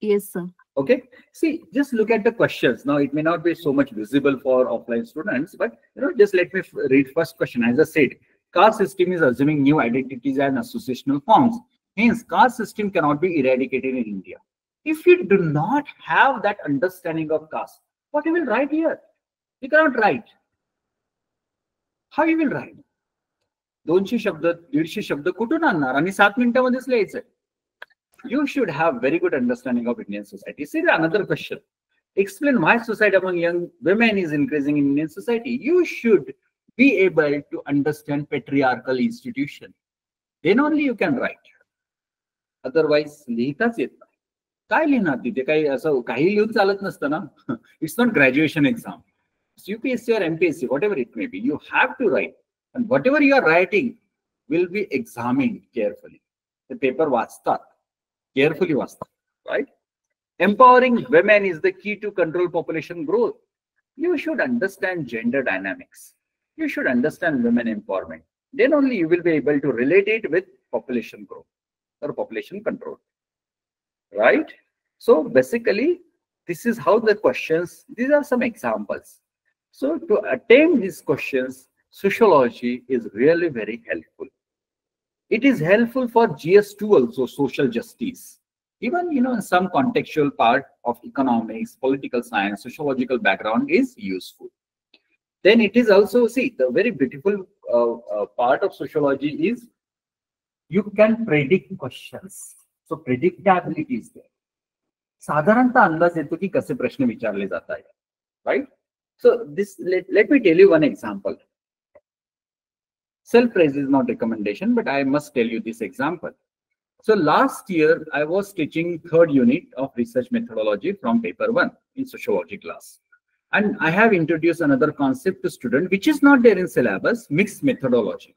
Yes, sir. Okay. See, just look at the questions. Now, it may not be so much visible for offline students, but just let me read first question. As I said, caste system is assuming new identities and associational forms. Hence, caste system cannot be eradicated in India. If you do not have that understanding of caste, what you will write here? You cannot write. How you will write? 200 शब्द 150 शब्द कुठून आणणार आणि 7 मिनिटांमध्येच लिहायचं. You should have very good understanding of Indian society. See another question. Explain why suicide among young women is increasing in Indian society. You should be able to understand patriarchal institution. Then only you can write. Otherwise, लिहिताच येत नाही. काय लिहिणार तिथे? काही असं काही लिहून चालत नसतं ना. It's not graduation exam. It's UPSC or MPSC, whatever it may be. You have to write. And whatever you are writing will be examined carefully. The paper वाचतात. Carefully वाचतात. Right? Empowering women is the key to control population growth. You should understand gender dynamics. You should understand women empowerment. Then only you will be able to relate it with population growth or population control. Right? So basically, this is how the questions, these are some examples. So to attempt these questions, sociology is really very helpful. It is helpful for GS2 also, social justice. Even, in some contextual part of economics, political science, sociological background is useful. Then it is also, see, the very beautiful part of sociology is you can predict questions. So predictability is there. साधारणतः अंदाज येतो की कसे प्रश्न विचारले जात आहेत. Right? So this, let me tell you one example. Self-praise is not recommendation, but I must tell you this example. So last year, I was teaching 3rd unit of research methodology from paper 1 in sociology class. And I have introduced another concept to student, which is not there in syllabus, mixed methodology.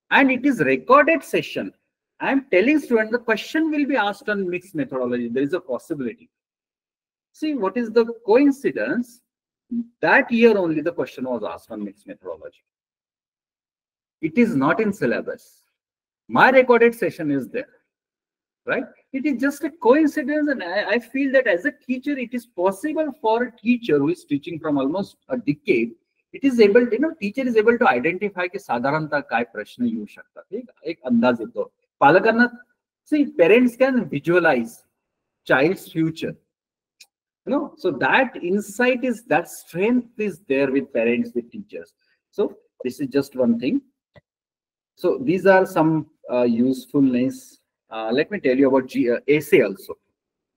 And it is recorded session. I am telling students the question will be asked on mixed methodology. There is a possibility. See, what is the coincidence? That year only the question was asked on mixed methodology. It is not in syllabus. My recorded session is there, right? It is just a coincidence, and I feel that as a teacher, it is possible for a teacher who is teaching from almost a decade, it is able, teacher is able to identify की साधारणतः काय प्रश्न येऊ शकतात. एक अंदाज येतो. पालकांना, see, parents can visualize child's future. So that insight is, that strength is there with parents, with teachers. So this is just one thing. So these are some usefulness. Let me tell you about essay also.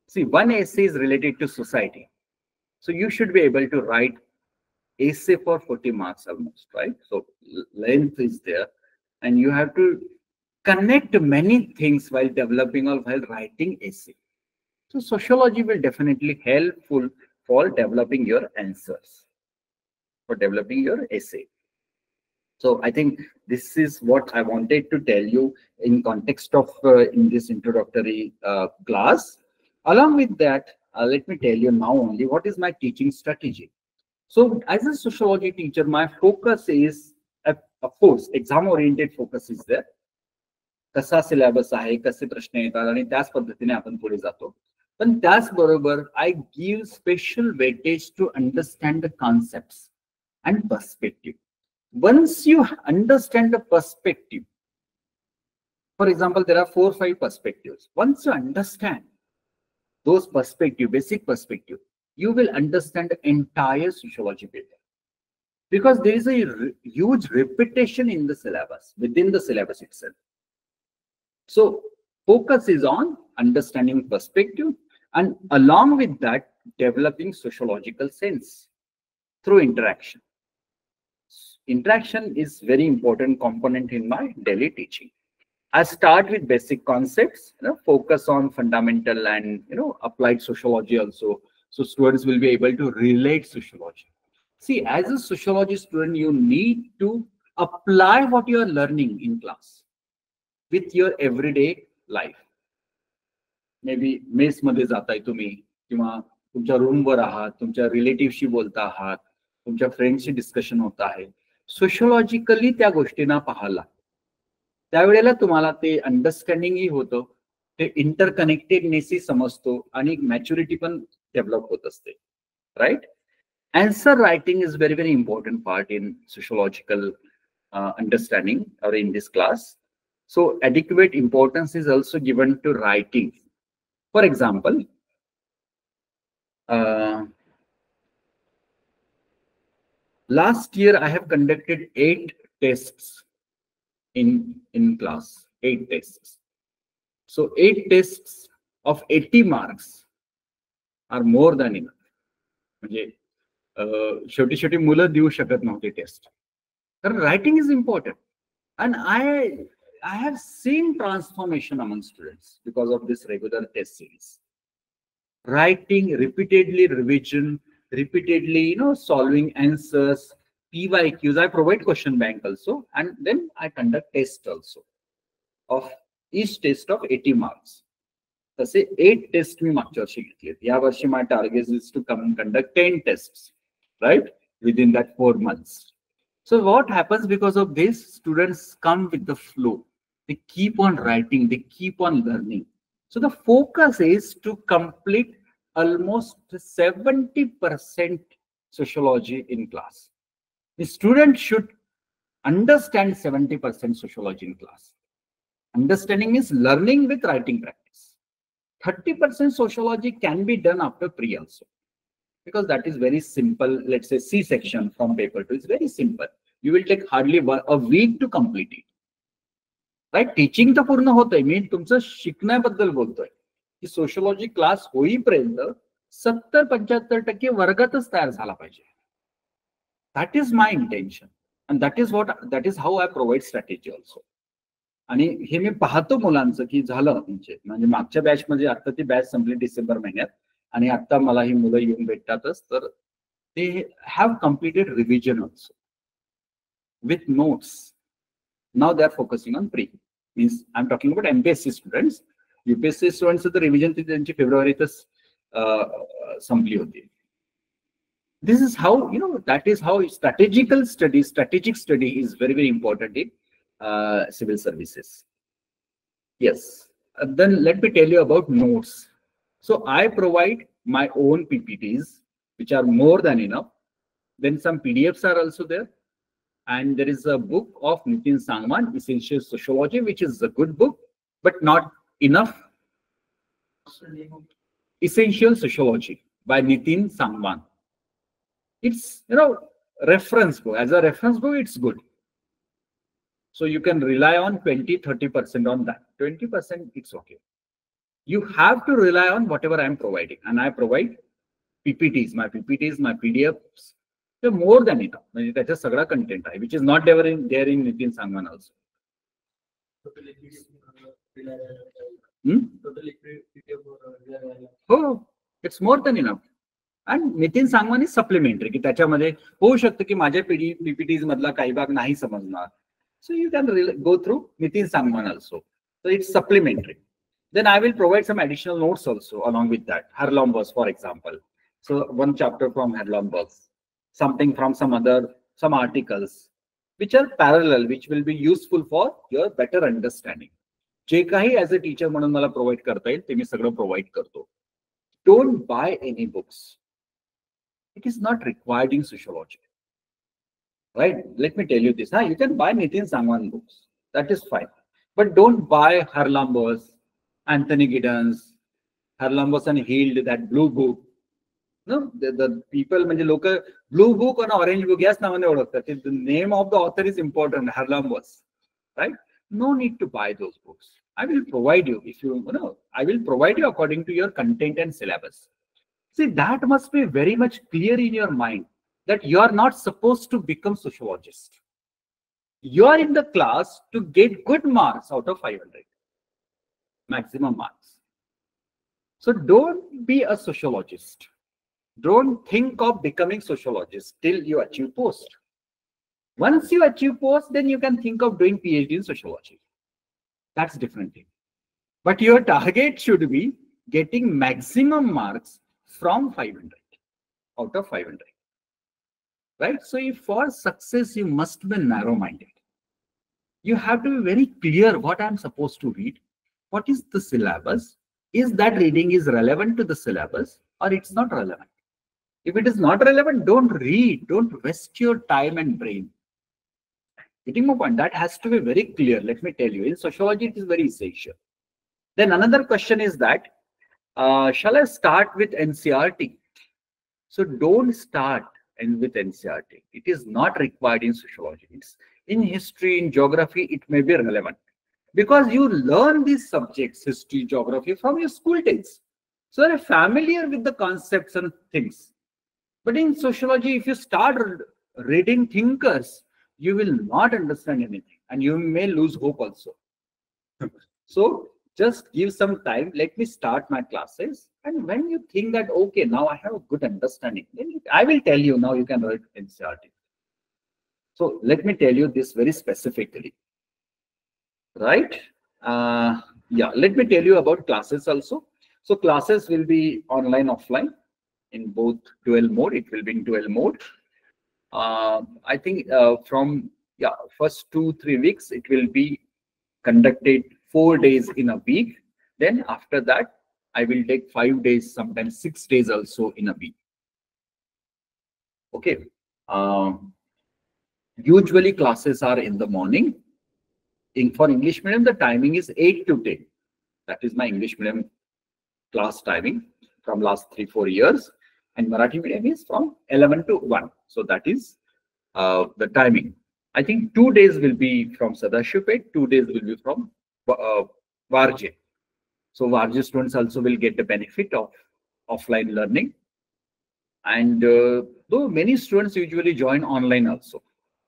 See, one essay is related to society. So you should be able to write essay for 40 marks almost, right? So length is there, and you have to connect many things while developing or while writing essay. So sociology will definitely helpful for developing your answers, for developing your essay. So I think this is what I wanted to tell you in context of in this introductory class. Along with that, let me tell you now only what is my teaching strategy. So as a sociology teacher, my focus is, of course, exam-oriented focus is there. कसा syllabus आहे, कसे प्रश्न येतात आणि त्याच पद्धतीने आपण पुढे जातो. पण त्याचबरोबर I give special weightage to understand the concepts and perspective. Once you understand the perspective, for example, there are 4 or 5 perspectives. Once you understand those perspective, basic perspective, you will understand the entire sociology paper. Because there is a huge repetition in the syllabus, within the syllabus itself. So focus is on understanding perspective, and along with that, developing sociological sense through interaction. Interaction is very important component in my daily teaching. I start with basic concepts, focus on fundamental and applied sociology also. So students will be able to relate sociology. See, as a sociology student, you need to apply what you are learning in class with your everyday life. Maybe mess मध्ये जाताय तुम्ही, किंवा तुमच्या रूमवर आहात, तुमच्या रिलेटिव्हशी बोलता आहात, तुमच्या फ्रेंड्सशी डिस्कशन होत आहे. सोशियोलॉजिकली त्या गोष्टींना पाहायला, त्यावेळेला तुम्हाला ते अंडरस्टँडिंगही होतं, ते इंटरकनेक्टेडनेसही समजतो आणि मॅच्युरिटी पण डेव्हलप होत असते, right? Answer writing is very, very important part in sociological understanding or in this class. So adequate importance is also given to writing. For example, last year I have conducted 8 tests in class, 8 tests. So 8 tests of 80 marks are more than enough. म्हणजे छोटी छोटी मुलं देऊ शकत नव्हते test, कारण writing is important. And I have seen transformation among students because of this regular test series. Writing, repeatedly revision, repeatedly, solving answers, PYQs. I provide question bank also, and then I conduct test also of each test of 80 marks. तसे 8 test मी मागच्या वर्षी घेतलेत. या वर्षी my target is to conduct 10 tests, right, within that 4 months. So what happens because of this? Students come with the flow. They keep on writing, they keep on learning. So the focus is to complete almost 70% sociology in class. The student should understand 70% sociology in class. Understanding is learning with writing practice. 30% sociology can be done after pre also, because that is very simple. Let's say C section from paper 2 is very simple. You will take hardly a week to complete it. Right? Teaching तर पूर्ण होतंय, मी तुमचं शिकण्याबद्दल बोलतोय की sociology class होईपर्यंत 70-75% वर्गातच तयार झाला पाहिजे. That is my intention, and that is how I provide strategy also. आणि हे मी पाहतो मुलांचं की झालं, म्हणजे मागच्या बॅच मध्ये आता ती बॅच संपली डिसेंबर महिन्यात, आणि आता मला ही मुलं येऊन भेटतातच, तर ते have completed revision also with notes. Now they are focusing on pre. Means I'm talking about MPSC students. UPSC students the revision त्यांची फेब्रुवारीतच संपली होती. This is how, that is how strategic study is very, very important in civil services. Yes. Then let me tell you about notes. So I provide my own PPTs, which are more than enough. Then some PDFs are also there. And there is a book of Nitin Sangwan, Essential Sociology, which is a good book, but not enough. Essential Sociology by Nitin Sangwan. It's, reference book. As a reference book, it's good. So you can rely on 20-30% on that. 20%, it's okay. You have to rely on whatever I'm providing. And I provide PPTs, my PDFs. They're more than enough. That's a sagra content, which is not there in Nitin Sangwan also. Oh, it's more than enough. And Nitin Sangwan is supplementary. की त्याच्यामध्ये होऊ शकतं की माझ्या PPTs मधला काही भाग नाही समजणार. So you can go through Nitin Sangwan also. So it's supplementary. Then I will provide some additional notes also along with that. Harlambos, for example. So one chapter from Harlambos, something from some articles, which are parallel, which will be useful for your better understanding. जे काही as a teacher म्हणून मला provide करता येईल ते मी सगळं provide करतो. Don't buy any books. It is not required in sociology. Right? Let me tell you this. You can buy Nitin Sangwan books. That is fine. But don't buy Harlambos, Anthony Giddens, Harlambos and Hield, that blue book. No, the people, local blue book or orange book, yes, the name of the author is important, Harlambos. Right? No need to buy those books. I will provide you, I will provide you according to your content and syllabus. See, that must be very much clear in your mind that you are not supposed to become sociologist. You are in the class to get good marks out of 500, maximum marks. So don't be a sociologist. Don't think of becoming sociologist till you achieve post. Once you achieve post, then you can think of doing PhD in sociology. That's different thing. But your target should be getting maximum marks from 500, out of 500. Right? So if for success, you must be narrow-minded. You have to be very clear what I'm supposed to read. What is the syllabus? Is that reading is relevant to the syllabus or it's not relevant? If it is not relevant, don't read. Don't waste your time and brain. Getting my point? That has to be very clear. Let me tell you. In sociology, it is very essential. Then another question is that, shall I start with NCERT? So don't start with NCERT. It is not required in sociology. It's in history, in geography, it may be relevant. Because you learn these subjects, history, geography, from your school days. So you're familiar with the concepts and things. But in sociology, if you start reading thinkers, you will not understand anything. And you may lose hope also. So just give some time. Let me start my classes. And when you think that, okay, now I have a good understanding, then I will tell you, now you can write NCERT. So let me tell you this very specifically. Right? Yeah, let me tell you about classes also. So classes will be online, offline in both dual mode. It will be in dual mode. I think from first 2-3 weeks, it will be conducted 4 days in a week. Then after that, I will take 5 days, sometimes 6 days also in a week. Okay. Usually classes are in the morning. For English medium, the timing is 8 to 10. That is my English medium class timing from last 3-4 years. And Marathi medium is from 11 to 1. So that is the timing. I think 2 days will be from Sadashivpet, 2 days will be from Varje. So Varje students also will get the benefit of offline learning. And though many students usually join online also.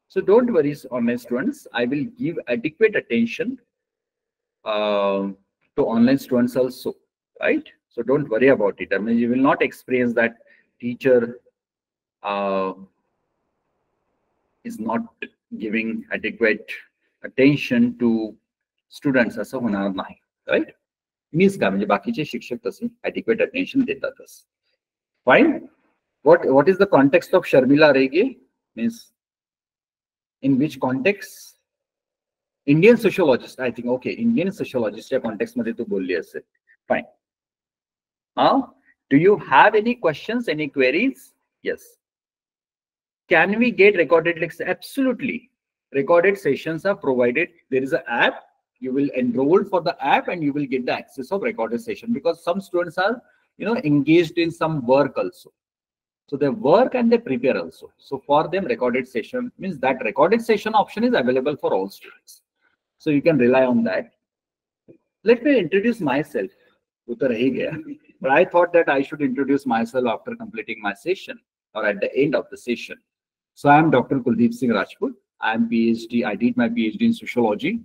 So don't worry, online students, I will give adequate attention to online students also, right? So don't worry about it. I mean, you will not experience that teacher is not giving adequate attention to students असं होणार नाही, right. मीच काय म्हणजे बाकीचे शिक्षक तसे adequate attention देतातच. Fine. what is the context of Sharmila Rege? Means in which context? Indian sociologist, I think. Okay, Indian sociologist या context मध्ये तू बोलली असेल. Fine. Now, do you have any questions, any queries? Yes. Can we get recorded lectures? Absolutely. Recorded sessions are provided. There is an app. You will enroll for the app and you will get the access of recorded session, because some students are, engaged in some work also. So they work and they prepare also. So for them, recorded session means that recorded session option is available for all students. So you can rely on that. Let me introduce myself. But I thought that I should introduce myself after completing my session or at the end of the session. So I am Dr. Kuldeepsingh Rajput. I am PhD. I did my PhD in sociology.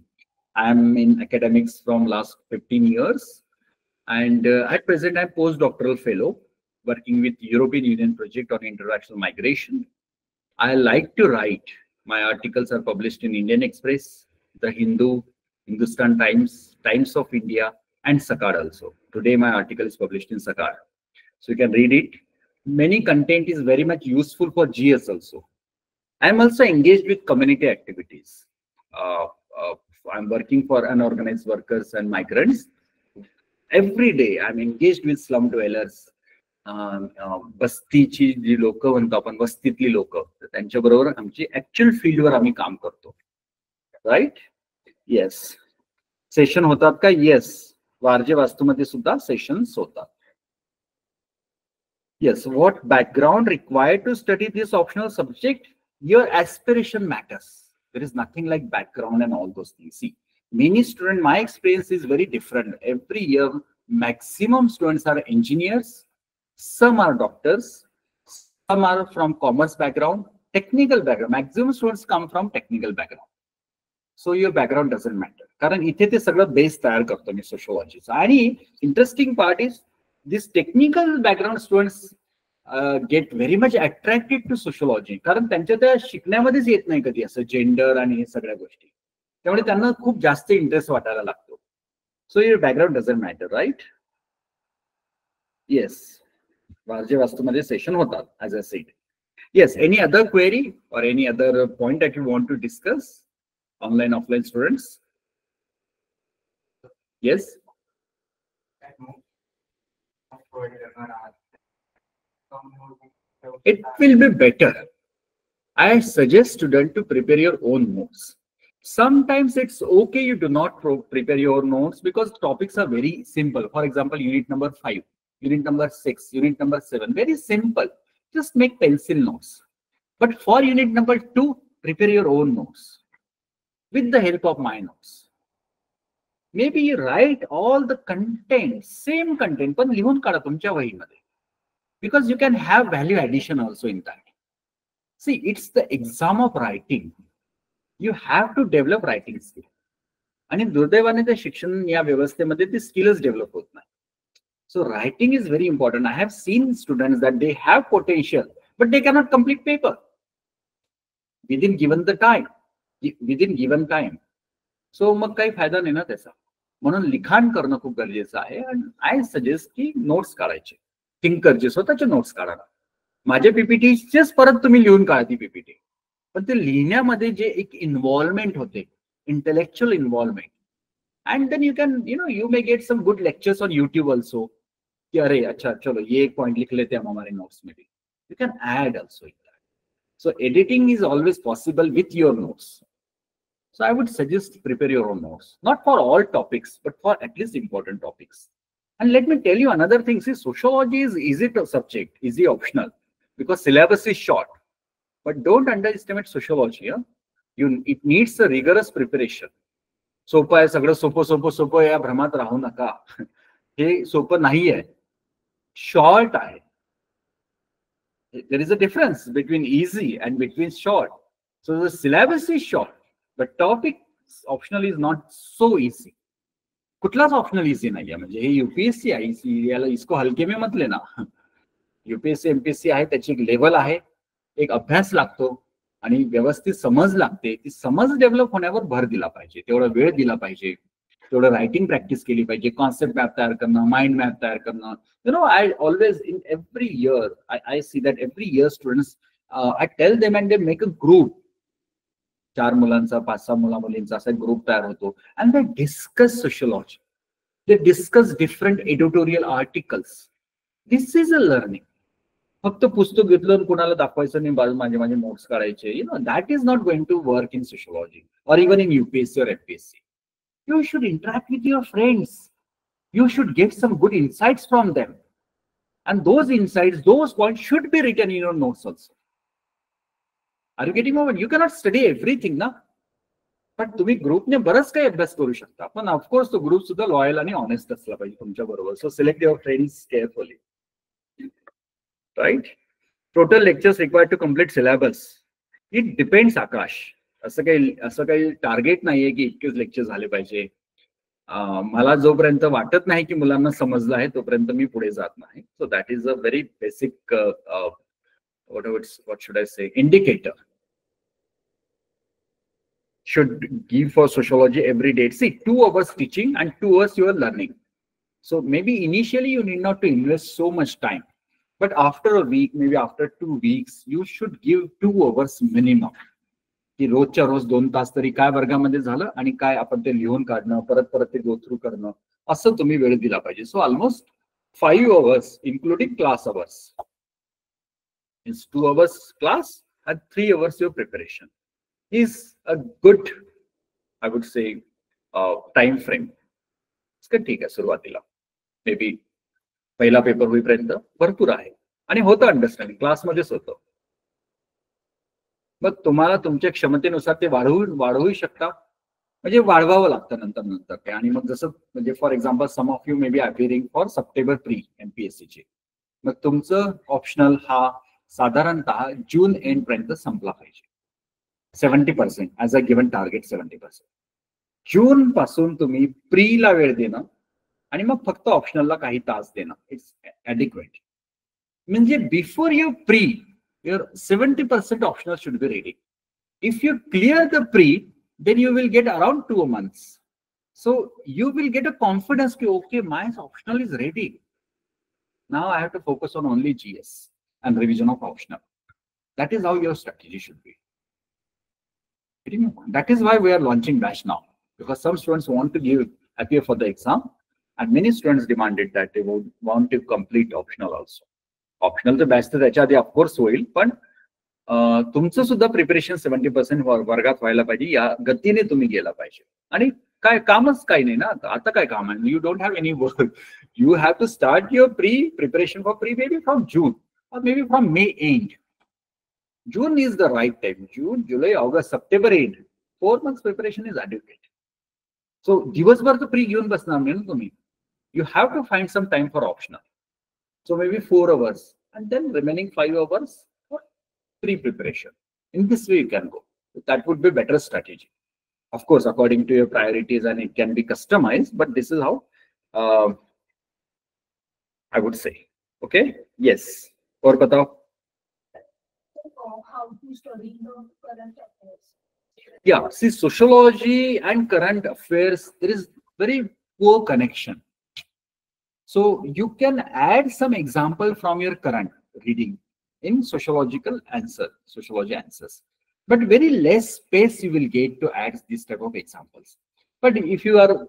I am in academics from last 15 years. And at present, I am postdoctoral fellow working with European Union project on international migration. I like to write. My articles are published in Indian Express, The Hindu, Hindustan Times, Times of India, and Sakar also. Today, my article is published in Sakar. So you can read it. Many content is very much useful for GS also. I am also engaged with community activities. I'm working for unorganized workers and migrants. Every day, I'm engaged with slum dwellers. बस्तीची जी लोक म्हणतो आपण, वस्तीतली लोक, त्यांच्याबरोबर आमची actual फील्डवर आम्ही काम करतो, right. Yes. Session होतात का? येस. वारजे वास्तूमध्ये सुद्धा सेशन्स होतात. Yes. What background required to study this optional subject? Your aspiration matters. There is nothing like background and all those things. See, many students, my experience is very different. Every year, maximum students are engineers. Some are doctors, some are from commerce background, technical background. Maximum students come from technical background. So your background doesn't matter. कारण इथे ते सगळं base तयार करतो मी सोशिओलॉजीचा. आणि interesting part is this technical background students get very much attracted to sociology, कारण त्यांच्या त्या शिकण्यामध्येच येत नाही कधी असं जेंडर आणि हे सगळ्या गोष्टी. त्यामुळे त्यांना खूप जास्त इंटरेस्ट वाटायला लागतो. So your background doesn't matter, right. Yes. Warje वास्तूमध्ये सेशन होतात, as I said. Yes, any other query or any other point that you want to discuss? Online, offline students? Yes? It will be better. I suggest students to prepare your own notes. Sometimes it's okay you do not prepare your notes because topics are very simple. For example, unit number 5. Unit number 6, unit number 7, very simple. Just make pencil notes. But for unit number 2, prepare your own notes with the help of my notes. Maybe you write all the content, same content, पण लिहून काढा तुमच्या वहीमध्ये, because you can have value addition also in that. See, it's the exam of writing. You have to develop writing skill. आणि दुर्दैवाने त्या शिक्षण या व्यवस्थेमध्ये ती स्किलच डेव्हलप होत नाही. So writing is very important. I have seen students that they have potential, but they cannot complete paper within given the time. Within given time. So मग काही फायदा नाही ना त्याचा. म्हणून लिखाण करणं खूप गरजेचं आहे. आणि आय सजेस्ट की नोट्स काढायचे. थिंकरचे स्वतःचे नोट्स काढा. माझे पीपीटीचेच परत तुम्ही लिहून काढा ती पीपीटी. पण ते लिहिण्यामध्ये जे एक इन्व्हॉल्वमेंट होते, intellectual involvement, and then you can, you may get some good lectures on YouTube also. कि अरे अच्छा चलो ये एक पॉइंट लिख लेते हैं हम हमारे नोट्स में भी. You can add also in that. So editing is always possible with your notes. So I would suggest prepare your own notes, not for all topics, but for at least important topics. And let me tell you another thing. See, sociology is easy to subject, easy optional, because syllabus is short. But don't underestimate sociology. It needs a rigorous preparation. सोपं आहे सगळं, सोपं या भ्रमात राहू नका. हे सोपं नाही आहे, short आहे. There is a difference between easy and between short. So the syllabus is short, but topic optional is not so easy. कुठलाच ऑप्शनल इझी नाहीये. म्हणजे हे UPSC आहे, याला इसको हलके में मत लेना. UPSC MPSC आहे, त्याची एक लेवल आहे, एक अभ्यास लागतो आणि व्यवस्थित समज लागते. ती समज डेव्हलप होण्यावर भर दिला पाहिजे, तेवढा वेळ दिला पाहिजे. थोडं रायटिंग प्रॅक्टिस केली पाहिजे, कॉन्सेप्ट मॅप तयार करणं, माइंड मॅप तयार करणं. I always in every year I see that every year students I tell them and they make a group. 4 मुलांचा 5-6 मुला-मुलींचा असा ग्रुप तयार होतो and they discuss sociology. They discuss different editorial articles. This is a learning. फक्त पुस्तक घेतलं कुणाला दाखवायचं नाही, माझे नोट्स काढायचे, that is not going to work in sociology or even in UPSC or MPSC. You should interact with your friends. You should get some good insights from them. And those insights, those points should be written in your notes also. Are you getting over? You cannot study everything, na? But तुम्ही ग्रुपने बरंच काही अभ्यास करू शकता. पण of course तो group सुद्धा लॉयल आणि ऑनेस्ट असला पाहिजे तुमच्या बरोबर. So select your friends carefully. Right? Total lectures required to complete syllabus. It depends Akash. असं काही टार्गेट नाहीये की इतकेच लेक्चर झाले पाहिजे. मला जोपर्यंत वाटत नाही की मुलांना समजलं आहे तोपर्यंत मी पुढे जात नाही. So that is a very basic what should I say, indicator. Should give for sociology every day. See, 2 hours teaching and 2 hours you are learning. So maybe initially you need not to invest so much time, but after a week, maybe after 2 weeks, you should give 2 hours minimum. की रोजच्या रोज 2 तास तरी काय वर्गामध्ये झालं आणि काय आपण ते लिहून काढणं, परत ते गो थ्रू करणं, असं तुम्ही वेळ दिला पाहिजे. So almost 5 hours including class hours. It's 2 hours class and 3 hours your preparation is a good, I would say, time frame. ठीक आहे सुरुवातीला मे बी पहिला पेपर होईपर्यंत भरपूर आहे आणि होतं अंडरस्टँडिंग क्लासमध्येच होतं. मग तुम्हाला तुमच्या क्षमतेनुसार ते वाढवू शकता, म्हणजे वाढवावं लागतं नंतर ते. आणि मग जसं म्हणजे for example some of you may be appearing for September pre MPSC चे, मग तुमचं ऑप्शनल हा साधारणतः जून एंड पर्यंत संपला पाहिजे. 70% ऍज अ गिव्हन टार्गेट. 70% जून पासून तुम्ही प्रीला वेळ देणं आणि मग फक्त ऑप्शनलला काही तास देणं, इट्स ॲडिक्वेट. म्हणजे before you pre your 70% optional should be ready. If you clear the pre, then you will get around 2 months. So you will get a confidence that okay, my optional is ready. Now I have to focus on only GS and revision of optional. That is how your strategy should be. That is why we are launching batch now, because some students want to appear for the exam, and many students demanded that they would want to complete optional also. ऑप्शनलचं batch तर त्याच्या आधी of course होईल, पण तुमचं सुद्धा preparation 70% वर्गात व्हायला पाहिजे. या गतीने तुम्ही गेला पाहिजे. आणि काय कामच काही नाही ना आता काय काम आहे. You don't have any work. You have to start your preparation for pre maybe from June or maybe from May end. June is the right time. June, July, August, September end. 4 months preparation is adequate. So दिवसभर तो pre घेऊन बसणार नाही ना तुम्ही. You have to find some time for optional. So maybe 4 hours and then remaining 5 hours for pre-preparation. In this way you can go. That would be better strategy. Of course, according to your priorities, and it can be customized, but this is how I would say. Okay? Yes. Or batao. How to study the current affairs? Yeah, see, sociology and current affairs, there is very poor connection. So you can add some example from your current reading in sociology answers, but very less space you will get to add this type of examples. But if you are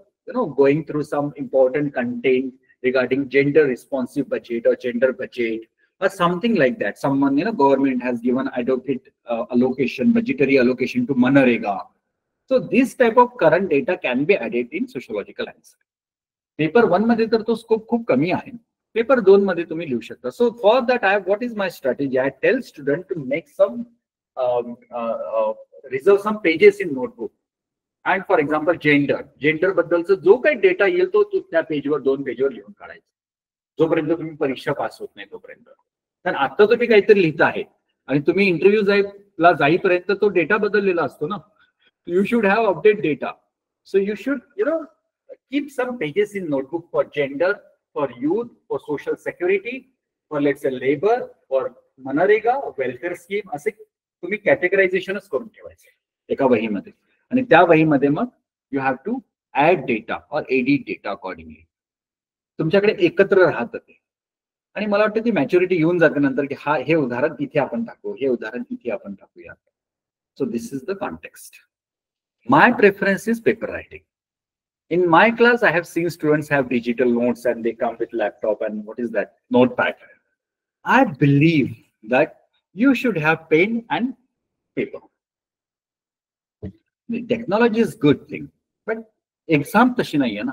going through some important content regarding gender responsive budget or gender budget or something like that, someone government has given adequate allocation, budgetary allocation to Manarega. So this type of current data can be added in sociological answer. Paper 1 मध्ये तर तो scope खूप कमी आहे. Paper 2 मध्ये तुम्ही लिहू शकता. So for that what is my strategy? I tell student to make some reserve some pages in notebook. And for example gender बद्दलचा जो काही डेटा येईल तो त्या पेजवर 2 पेजवर लिहून काढायचा, जोपर्यंत तुम्ही परीक्षा पास होत नाही तोपर्यंत. कारण आता तुम्ही काहीतरी लिहित आहे आणि तुम्ही इंटरव्ह्यू जाईपर्यंत तो डेटा बदललेला असतो ना. You should have update data. So you should keep some pages in notebook for gender, for youth, for social security, for let's say labor, for MNREGA, welfare scheme. असे तुम्ही कॅटेगरायझेशनच करून ठेवायचे एका वहीमध्ये. आणि त्या वहीमध्ये मग you have to add data or edit data accordingly. तुमच्याकडे एकत्र राहतं ते. आणि मला वाटतं ती मॅच्युरिटी येऊन जाते नंतर की हा हे उदाहरण इथे आपण टाकू, हे उदाहरण इथे आपण टाकूया. So this is the context. My preference is paper writing. In my class, I have seen students have digital notes and they come with laptop and what is that? Notepad. I believe that you should have pen and paper. The technology is good thing, but exam तशी नाहीये ना.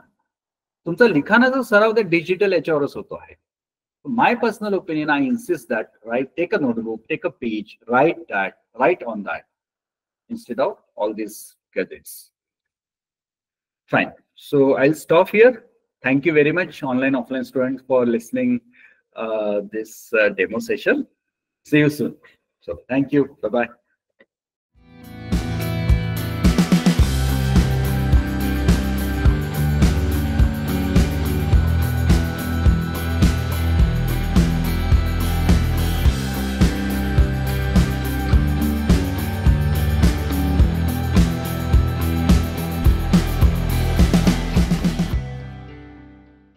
तुमचा लिखाणाचा सराव त्या digital याच्यावरच होतो आहे. My personal opinion, I insist that, right, take a notebook, take a page, write on that, instead of all these gadgets. Fine. So I'll stop here. Thank you very much, online, offline students, for listening this demo session. See you soon. So thank you. Bye-bye.